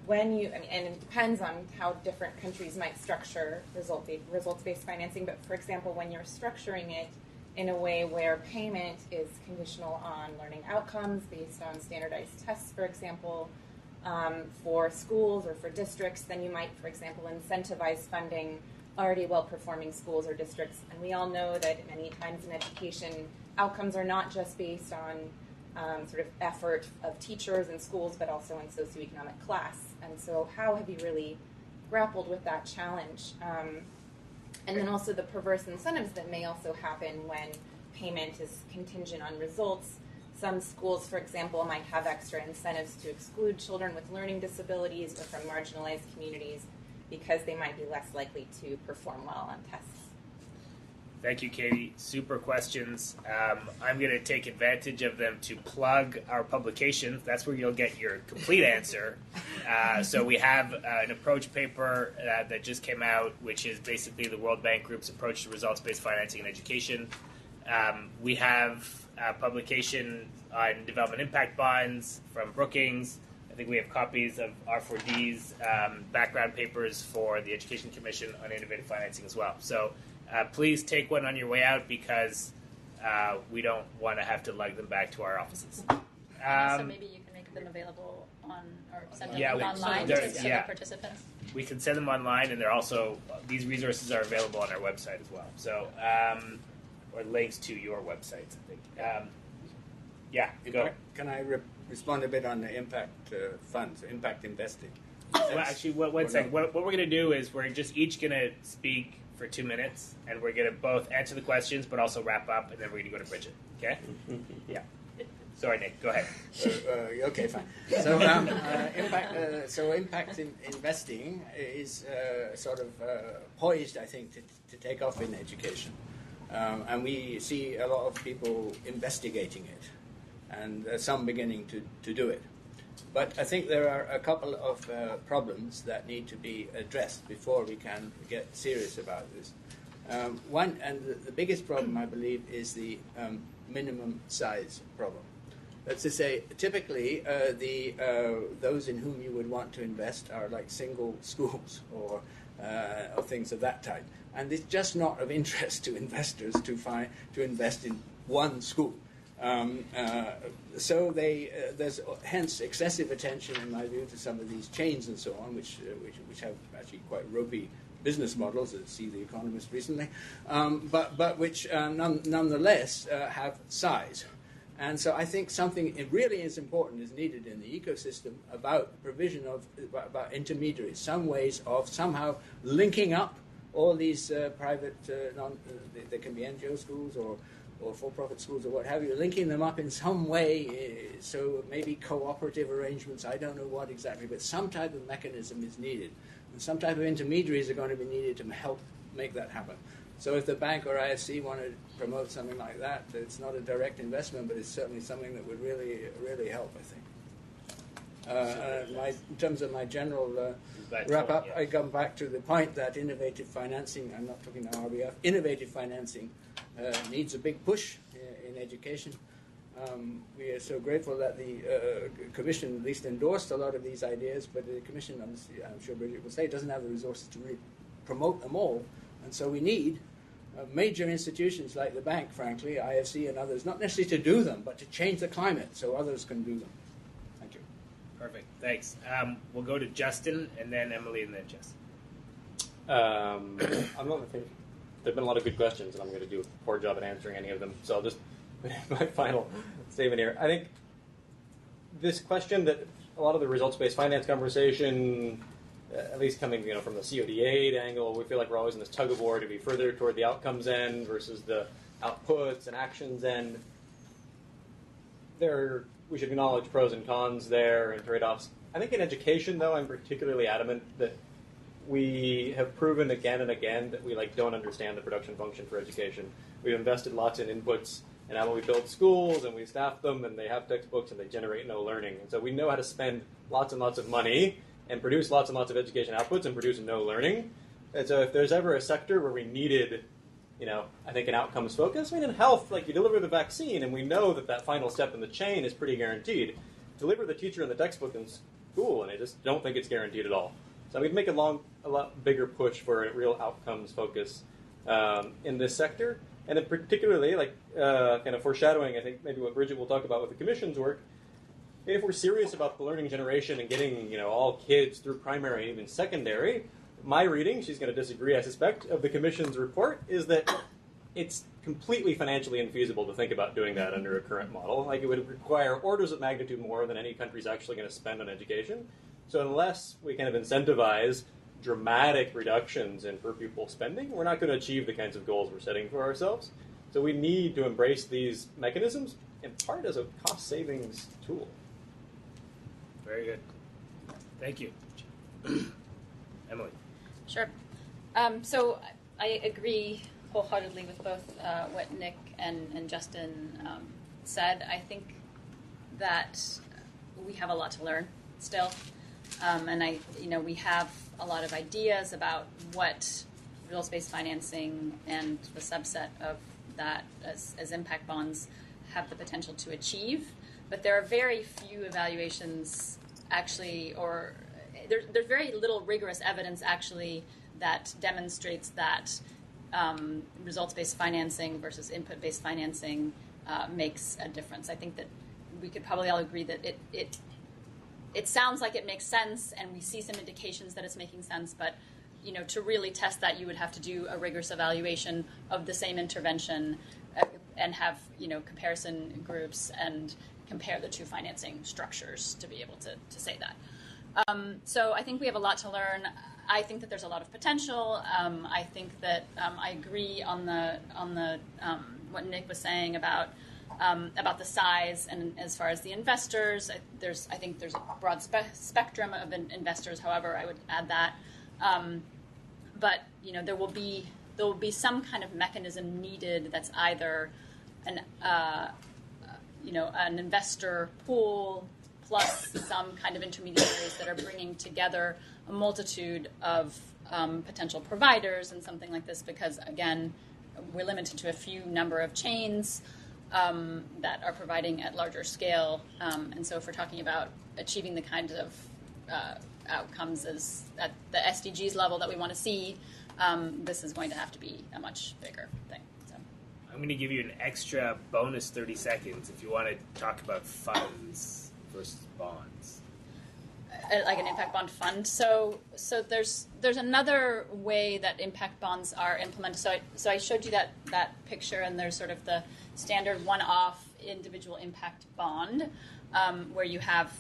Speaker 15: it depends on how different countries might structure results-based financing, but for example, when you're structuring it in a way where payment is conditional on learning outcomes based on standardized tests, for example, for schools or for districts, then you might, for example, incentivize funding already well-performing schools or districts. And we all know that many times in education, outcomes are not just based on sort of effort of teachers and schools, but also in socioeconomic class. And so how have you really grappled with that challenge? And then also the perverse incentives that may also happen when payment is contingent on results. Some schools, for example, might have extra incentives to exclude children with learning disabilities or from marginalized communities because they might be less likely to perform well on tests.
Speaker 1: Thank you, Katie. Super questions. I'm going to take advantage of them to plug our publications. That's where you'll get your complete answer. So we have an approach paper that just came out, which is basically the World Bank Group's approach to results-based financing in education. We have a publication on development impact bonds from Brookings. I think we have copies of R4D's background papers for the Education Commission on innovative financing as well. So please take one on your way out because we don't want to have to lug them back to our offices.
Speaker 4: So maybe you can make them available on or send them online to other participants.
Speaker 1: We can send them online, and they're also these resources are available on our website as well. So or links to your websites, I think. Go.
Speaker 2: Can I respond a bit on the impact funds, impact investing?
Speaker 1: Well, actually, one second. What we're going to do is we're just each going to speak for 2 minutes, and we're going to both answer the questions, but also wrap up, and then we're going to go to Bridget. Okay? Yeah. Sorry, Nick. Go ahead.
Speaker 2: Okay, fine. So, impact investing is sort of poised, I think, to take off in education, and we see a lot of people investigating it, and some beginning to do it. But I think there are a couple of problems that need to be addressed before we can get serious about this. One, and the biggest problem, I believe, is the minimum size problem. That's to say, typically, those in whom you would want to invest are like single schools or things of that type. And it's just not of interest to investors to invest in one school. So there's hence excessive attention, in my view, to some of these chains and so on, which have actually quite ropey business models, as see The Economist recently, but which nonetheless have size. And so I think something really is important is needed in the ecosystem about the provision of about intermediaries, some ways of somehow linking up all these private, they can be NGO schools or for-profit schools or what have you, linking them up in some way, so maybe cooperative arrangements, I don't know what exactly, but some type of mechanism is needed. And some type of intermediaries are going to be needed to help make that happen. So if the bank or IFC want to promote something like that, it's not a direct investment, but it's certainly something that would really, really help, I think. In terms of my general wrap-up, I come back to the point that innovative financing, I'm not talking about RBF, innovative financing needs a big push in education. We are so grateful that the Commission at least endorsed a lot of these ideas, but the Commission, I'm sure Bridget will say, doesn't have the resources to really promote them all. And so we need major institutions like the bank, frankly, IFC and others, not necessarily to do them, but to change the climate so others can do them. Thank you.
Speaker 1: Perfect. Thanks. We'll go to Justin, and then Emily, and then Jess.
Speaker 5: I'm not think there've been a lot of good questions, and I'm going to do a poor job at answering any of them. So I'll just put in my final statement here. I think this question that a lot of the results-based finance conversation, at least coming from the COD8 angle, we feel like we're always in this tug-of-war to be further toward the outcomes end versus the outputs and actions end. We should acknowledge pros and cons there and trade-offs. I think in education, though, I'm particularly adamant that we have proven again and again that we don't understand the production function for education. We've invested lots in inputs, and now we build schools and we staff them and they have textbooks and they generate no learning. And so we know how to spend lots and lots of money and produce lots and lots of education outputs and produce no learning. And so if there's ever a sector where we needed, I think an outcomes focus, in health, you deliver the vaccine and we know that final step in the chain is pretty guaranteed. Deliver the teacher and the textbook in school, and I just don't think it's guaranteed at all. So we'd make a lot bigger push for a real outcomes focus in this sector. And then particularly, kind of foreshadowing, I think maybe what Bridget will talk about with the Commission's work, if we're serious about the learning generation and getting all kids through primary and even secondary, my reading, she's going to disagree, I suspect, of the Commission's report is that it's completely financially infeasible to think about doing that under a current model. It would require orders of magnitude more than any country's actually going to spend on education. So unless we kind of incentivize dramatic reductions in per pupil spending, we're not going to achieve the kinds of goals we're setting for ourselves. So we need to embrace these mechanisms in part as a cost savings tool.
Speaker 1: Very good. Thank you. Emily.
Speaker 4: Sure. So I agree wholeheartedly with both what Nick and Justin said. I think that we have a lot to learn still. And we have a lot of ideas about what results-based financing and the subset of that as impact bonds have the potential to achieve. But there are very few evaluations actually, or there's very little rigorous evidence actually that demonstrates that results-based financing versus input-based financing makes a difference. I think that we could probably all agree that it sounds like it makes sense, and we see some indications that it's making sense, but to really test that, you would have to do a rigorous evaluation of the same intervention and have comparison groups and compare the two financing structures to be able to say that. So I think we have a lot to learn. I think that there's a lot of potential. I think that I agree on the what Nick was saying about the size, and as far as the investors, I think there's a broad spectrum of investors. However, I would add that, but there will be some kind of mechanism needed that's either an investor pool plus some kind of intermediaries that are bringing together a multitude of potential providers and something like this, because again, we're limited to a few number of chains that are providing at larger scale. And so if we're talking about achieving the kinds of outcomes as at the SDGs level that we want to see, this is going to have to be a much bigger thing. So
Speaker 1: I'm going to give you an extra bonus 30 seconds if you want to talk about funds versus bonds.
Speaker 4: Like an impact bond fund. So there's another way that impact bonds are implemented. So I showed you that picture, and there's sort of the standard one-off individual impact bond, where you have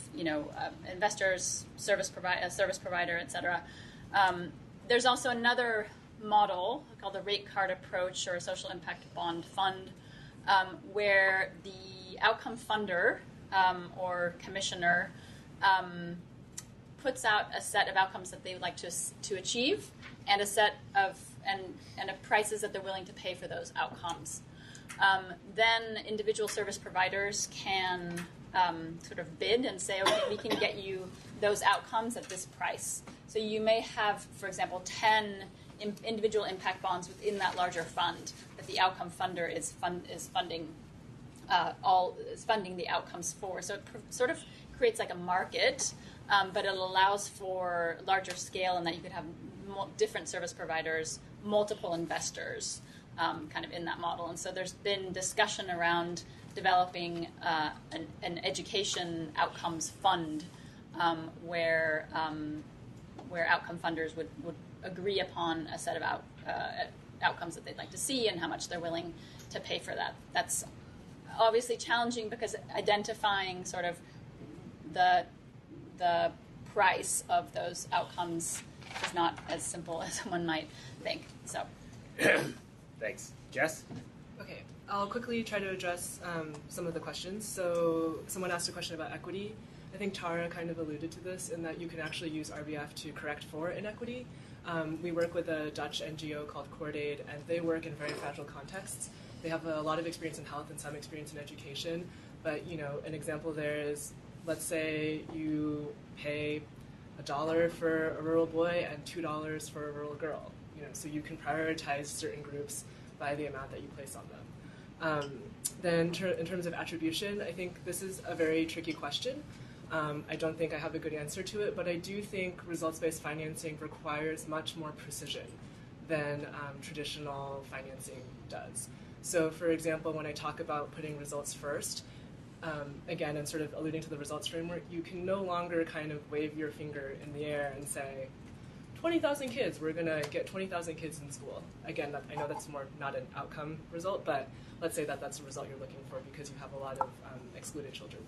Speaker 4: investors, service provider, etc. There's also another model called the rate card approach, or a social impact bond fund, where the outcome funder or commissioner puts out a set of outcomes that they would like to achieve, and a set of prices that they're willing to pay for those outcomes. Then individual service providers can sort of bid and say, okay, we can get you those outcomes at this price. So you may have, for example, 10 individual impact bonds within that larger fund that the outcome funder is funding the outcomes for. So it sort of creates like a market, but it allows for larger scale, in that you could have different service providers, multiple investors, kind of in that model. And so there's been discussion around developing an education outcomes fund where outcome funders would agree upon a set of outcomes that they'd like to see and how much they're willing to pay for that. That's obviously challenging because identifying sort of the price of those outcomes is not as simple as one might think. So,
Speaker 1: thanks, Jess.
Speaker 3: Okay, I'll quickly try to address some of the questions. So, someone asked a question about equity. I think Tara kind of alluded to this in that you can actually use RBF to correct for inequity. We work with a Dutch NGO called CoordAid, and they work in very fragile contexts. They have a lot of experience in health and some experience in education. But an example there is, let's say you pay $1 for a rural boy and $2 for a rural girl. So you can prioritize certain groups by the amount that you place on them. Then in terms of attribution, I think this is a very tricky question. I don't think I have a good answer to it, but I do think results-based financing requires much more precision than traditional financing does. So, for example, when I talk about putting results first, again, and sort of alluding to the results framework, you can no longer kind of wave your finger in the air and say, 20,000 kids, we're going to get 20,000 kids in school. Again, I know that's not an outcome result, but let's say that that's the result you're looking for because you have a lot of excluded children.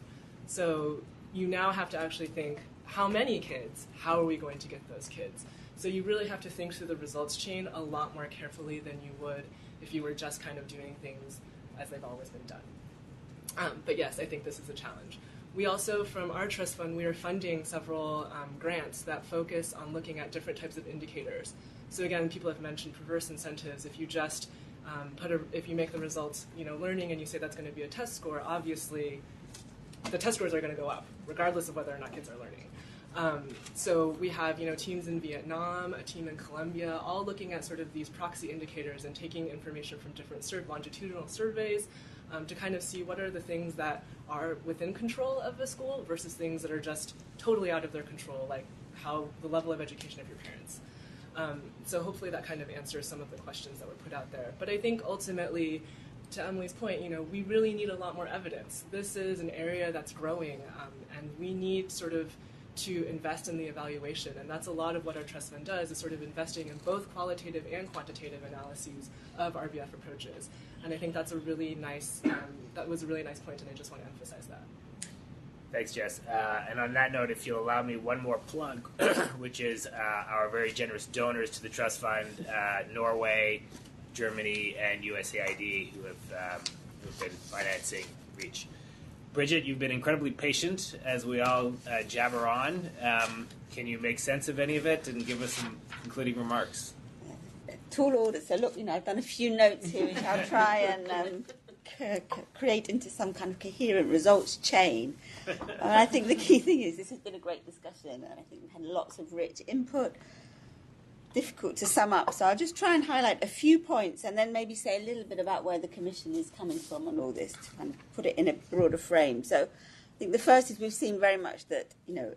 Speaker 3: So you now have to actually think, how many kids? How are we going to get those kids? So you really have to think through the results chain a lot more carefully than you would if you were just kind of doing things as they've always been done. But yes, I think this is a challenge. We also, from our trust fund, we are funding several grants that focus on looking at different types of indicators. So again, people have mentioned perverse incentives. If you just if you make the results, learning, and you say that's going to be a test score, obviously the test scores are going to go up, regardless of whether or not kids are learning. So we have, teams in Vietnam, a team in Colombia, all looking at sort of these proxy indicators and taking information from different longitudinal surveys to kind of see what are the things that are within control of the school versus things that are just totally out of their control, like the level of education of your parents. So hopefully that kind of answers some of the questions that were put out there. But I think ultimately, to Emily's point, we really need a lot more evidence. This is an area that's growing, and we need sort of to invest in the evaluation, and that's a lot of what our trust fund does, is sort of investing in both qualitative and quantitative analyses of RBF approaches. And I think that's a really nice, that was a really nice point, and I just want to emphasize that.
Speaker 1: Thanks, Jess. And on that note, if you'll allow me one more plug, which is our very generous donors to the trust fund, Norway, Germany, and USAID, who have been financing REACH. Bridget, you've been incredibly patient as we all jabber on. Can you make sense of any of it and give us some concluding remarks?
Speaker 16: Tall order. So look, I've done a few notes here which I'll try and create into some kind of coherent results chain. And I think the key thing is this has been a great discussion, and I think we've had lots of rich input. Difficult to sum up, so I'll just try and highlight a few points and then maybe say a little bit about where the Commission is coming from on all this to kind of put it in a broader frame. So I think the first is we've seen very much that,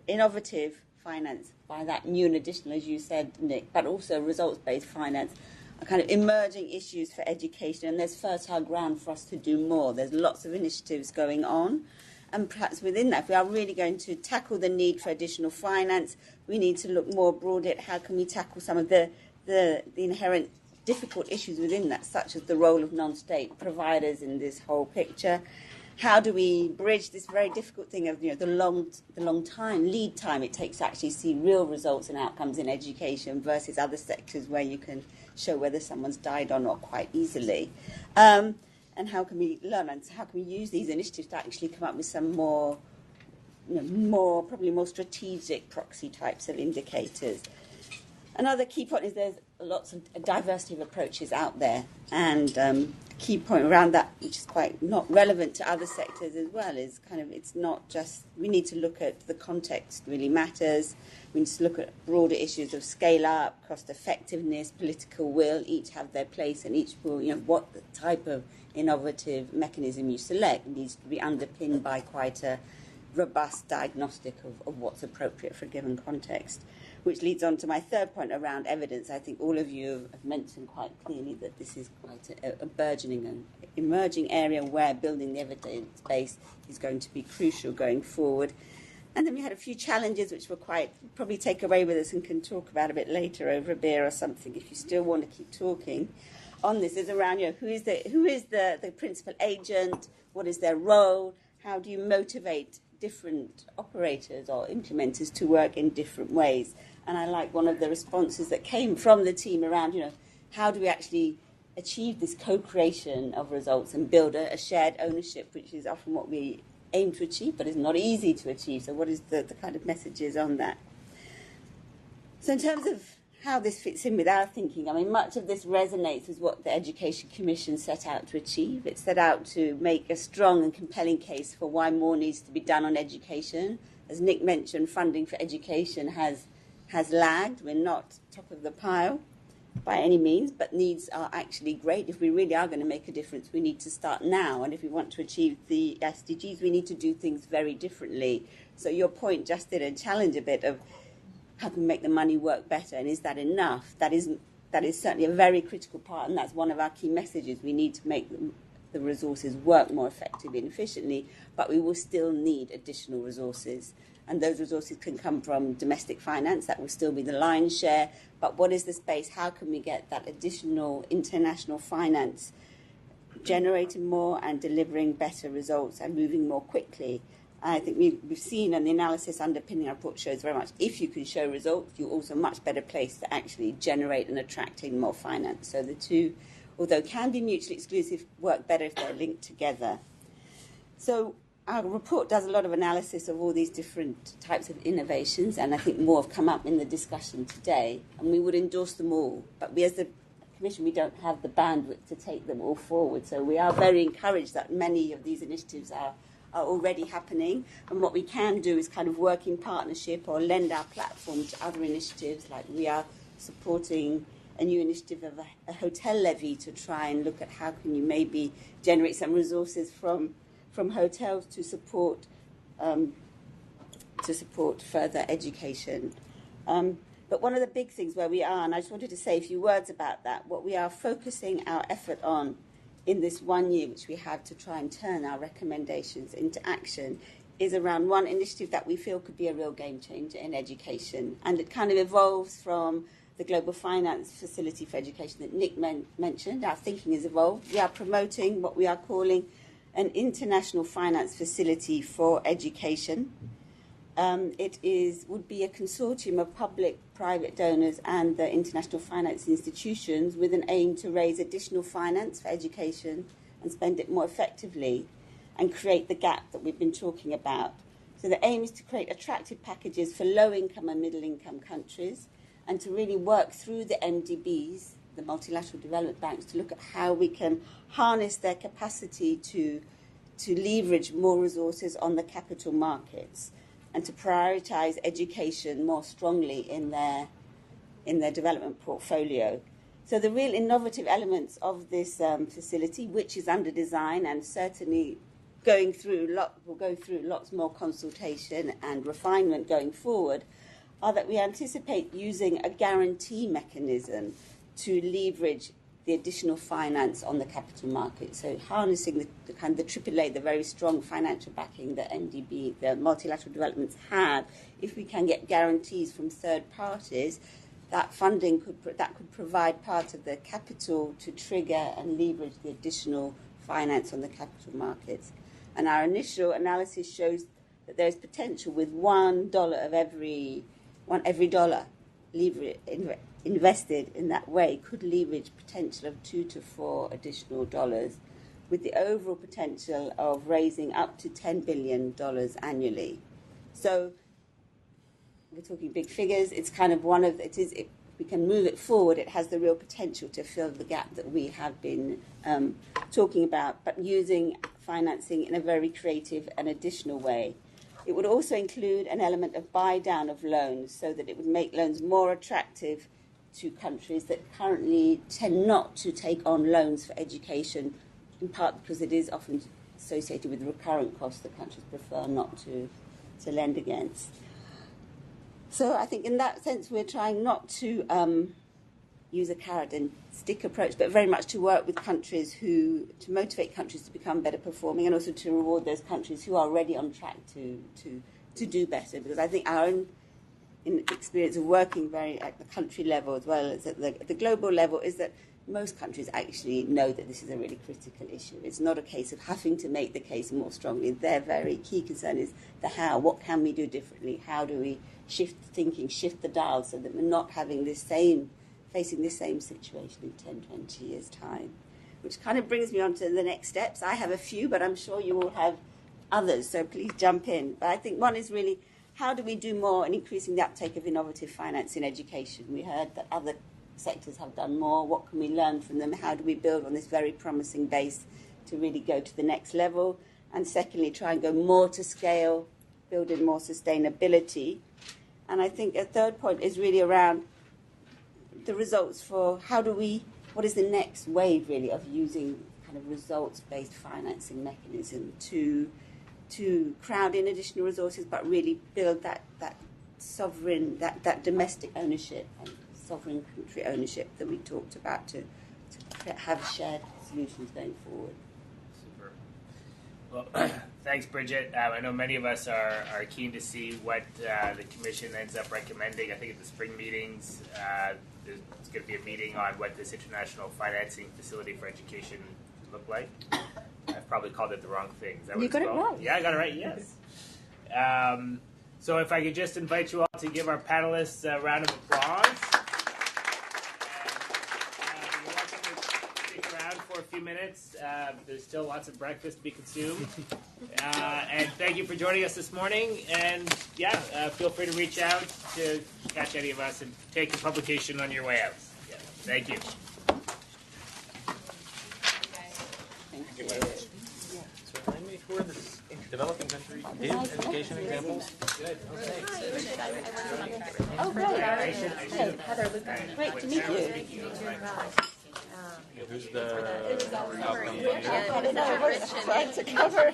Speaker 16: innovative finance, by that new and additional, as you said, Nick, but also results-based finance, are kind of emerging issues for education, and there's fertile ground for us to do more. There's lots of initiatives going on. And perhaps within that, if we are really going to tackle the need for additional finance, we need to look more broadly at how can we tackle some of the inherent difficult issues within that, such as the role of non-state providers in this whole picture. How do we bridge this very difficult thing of the long lead time it takes to actually see real results and outcomes in education versus other sectors where you can show whether someone's died or not quite easily. And how can we learn, and how can we use these initiatives to actually come up with some more probably more strategic proxy types of indicators. Another key point is there's lots of diversity of approaches out there, and a key point around that, which is quite not relevant to other sectors as well, is kind of it's not just, we need to look at the context really matters. We need to look at broader issues of scale up, cost effectiveness, political will, each have their place, and each will, what the type of innovative mechanism you select needs to be underpinned by quite a robust diagnostic of what's appropriate for a given context. which leads on to my third point around evidence. I think all of you have mentioned quite clearly that this is quite a burgeoning and emerging area where building the evidence base is going to be crucial going forward. And then we had a few challenges which were probably take away with us and can talk about a bit later over a beer or something if you still want to keep talking on this, is around, who is the principal agent, what is their role, how do you motivate different operators or implementers to work in different ways. And I like one of the responses that came from the team around, how do we actually achieve this co-creation of results and build a shared ownership, which is often what we aim to achieve, but is not easy to achieve. So what is the kind of messages on that? So in terms of how this fits in with our thinking, I mean, much of this resonates with what the Education Commission set out to achieve. It set out to make a strong and compelling case for why more needs to be done on education. As Nick mentioned, funding for education has lagged. We're not top of the pile by any means, but needs are actually great. If we really are going to make a difference, we need to start now. And if we want to achieve the SDGs, we need to do things very differently. So your point just did challenge a bit of how can we make the money work better, and is that enough? That is certainly a very critical part, and that's one of our key messages. We need to make the resources work more effectively and efficiently, but we will still need additional resources. And those resources can come from domestic finance. That will still be the lion's share. But what is the space? How can we get that additional international finance generating more and delivering better results and moving more quickly? I think we've seen, and the analysis underpinning our report shows very much, if you can show results, you're also much better placed to actually generate and attract in more finance. So the two, although can be mutually exclusive, work better if they're linked together. So our report does a lot of analysis of all these different types of innovations, and I think more have come up in the discussion today, and we would endorse them all. But we, as the Commission, we don't have the bandwidth to take them all forward. So we are very encouraged that many of these initiatives are already happening, and what we can do is kind of work in partnership or lend our platform to other initiatives, like we are supporting a new initiative of a hotel levy to try and look at how can you maybe generate some resources from hotels to support further education. But one of the big things where we are, and I just wanted to say a few words about that, what we are focusing our effort on in this 1 year, which we have to try and turn our recommendations into action, is around one initiative that we feel could be a real game changer in education. And it kind of evolves from the Global Finance Facility for Education that Nick mentioned. Our thinking has evolved. We are promoting what we are calling an international finance facility for education. It would be a consortium of public, private donors and the international finance institutions with an aim to raise additional finance for education and spend it more effectively and create the gap that we've been talking about. So the aim is to create attractive packages for low-income and middle-income countries and to really work through the MDBs, the multilateral development banks, to look at how we can harness their capacity to leverage more resources on the capital markets and to prioritise education more strongly in their development portfolio. So the real innovative elements of this facility, which is under design and certainly will go through lots more consultation and refinement going forward, are that we anticipate using a guarantee mechanism to leverage the additional finance on the capital market. So harnessing the kind of the AAA, the very strong financial backing that MDB, the multilateral developments have, if we can get guarantees from third parties, that funding could provide part of the capital to trigger and leverage the additional finance on the capital markets. And our initial analysis shows that there is potential with $1 of every dollar invested in that way could leverage potential of $2 to $4 additional dollars, with the overall potential of raising up to $10 billion annually. So we're talking big figures. It's kind of if we can move it forward, it has the real potential to fill the gap that we have been talking about, but using financing in a very creative and additional way. It would also include an element of buy-down of loans so that it would make loans more attractive to countries that currently tend not to take on loans for education, in part because it is often associated with recurrent costs that countries prefer not to lend against. So I think in that sense we're trying not to use a carrot and stick approach, but very much to work with countries to motivate countries to become better performing, and also to reward those countries who are already on track to do better. Because I think our own experience of working very at the country level as well as at the global level is that most countries actually know that this is a really critical issue. It's not a case of having to make the case more strongly. Their very key concern is the how. What can we do differently? How do we shift thinking, shift the dial so that we're not having facing the same situation in 10, 20 years' time? Which kind of brings me on to the next steps. I have a few, but I'm sure you all have others, so please jump in. But I think one is really, how do we do more in increasing the uptake of innovative finance in education? We heard that other sectors have done more. What can we learn from them? How do we build on this very promising base to really go to the next level? And secondly, try and go more to scale, build in more sustainability. And I think a third point is really around the results for what is the next wave really of using kind of results-based financing mechanism to crowd in additional resources, but really build that sovereign, that domestic ownership and sovereign country ownership that we talked about to have shared solutions going forward.
Speaker 1: Super. Well, thanks, Bridget. I know many of us are keen to see what the Commission ends up recommending. I think at the spring meetings, there's going to be a meeting on what this international financing facility for education would look like. I've probably called it the wrong thing. Is that what
Speaker 16: You
Speaker 1: it's
Speaker 16: got it
Speaker 1: called?
Speaker 16: right.
Speaker 1: Yeah, I got it right, yes. So if I could just invite you all to give our panelists a round of applause. You're welcome to stick around for a few minutes. There's still lots of breakfast to be consumed. And thank you for joining us this morning. And feel free to reach out to catch any of us and take a publication on your way out. Yeah. Thank you.
Speaker 5: So remind me, who are the developing country education examples? Good. Okay.
Speaker 16: Oh, great.
Speaker 1: Hey,
Speaker 16: Heather, great to meet you.
Speaker 5: Who's the outcome?
Speaker 16: I don't know. We're trying to cover.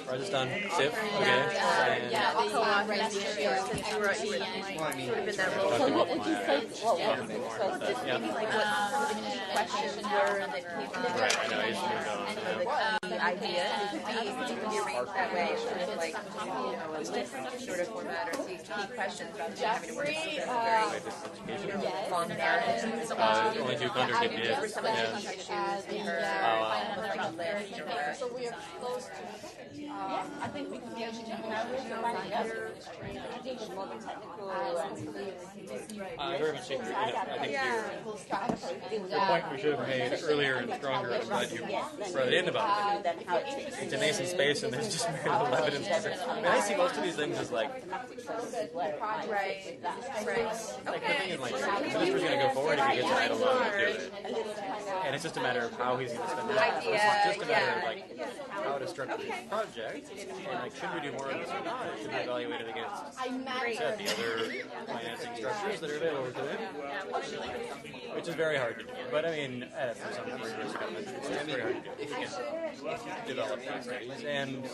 Speaker 5: Rajasthan, SIF, okay.
Speaker 16: So what would you say?
Speaker 17: Questions were that came up.
Speaker 5: Right, I know, I used to move on.
Speaker 17: The idea could be arranged that way, sort of like, a list sort of format, or key questions rather than having to work through very long narratives.
Speaker 5: Only two countries get
Speaker 17: There were some of the countries in her, like a list or
Speaker 11: So we are close to.
Speaker 16: I think we can be able to
Speaker 5: I very much agree. I think the point we should have made earlier and stronger, I'm glad you brought it in about it. It's a nascent space and there's just very little evidence. I mean, I see most of these things as like the thing is like, the minister's going to go forward if he gets an idle money to do it. And it's just a matter of how he's going to spend it. So it's just a matter of like how to structure the project, and like should we do more of this or not? It should be evaluated against, like I said, the other financing structures that are available to him, which is very hard to do. But I mean, for some rigorous government, it's very hard to do. You can develop these things, and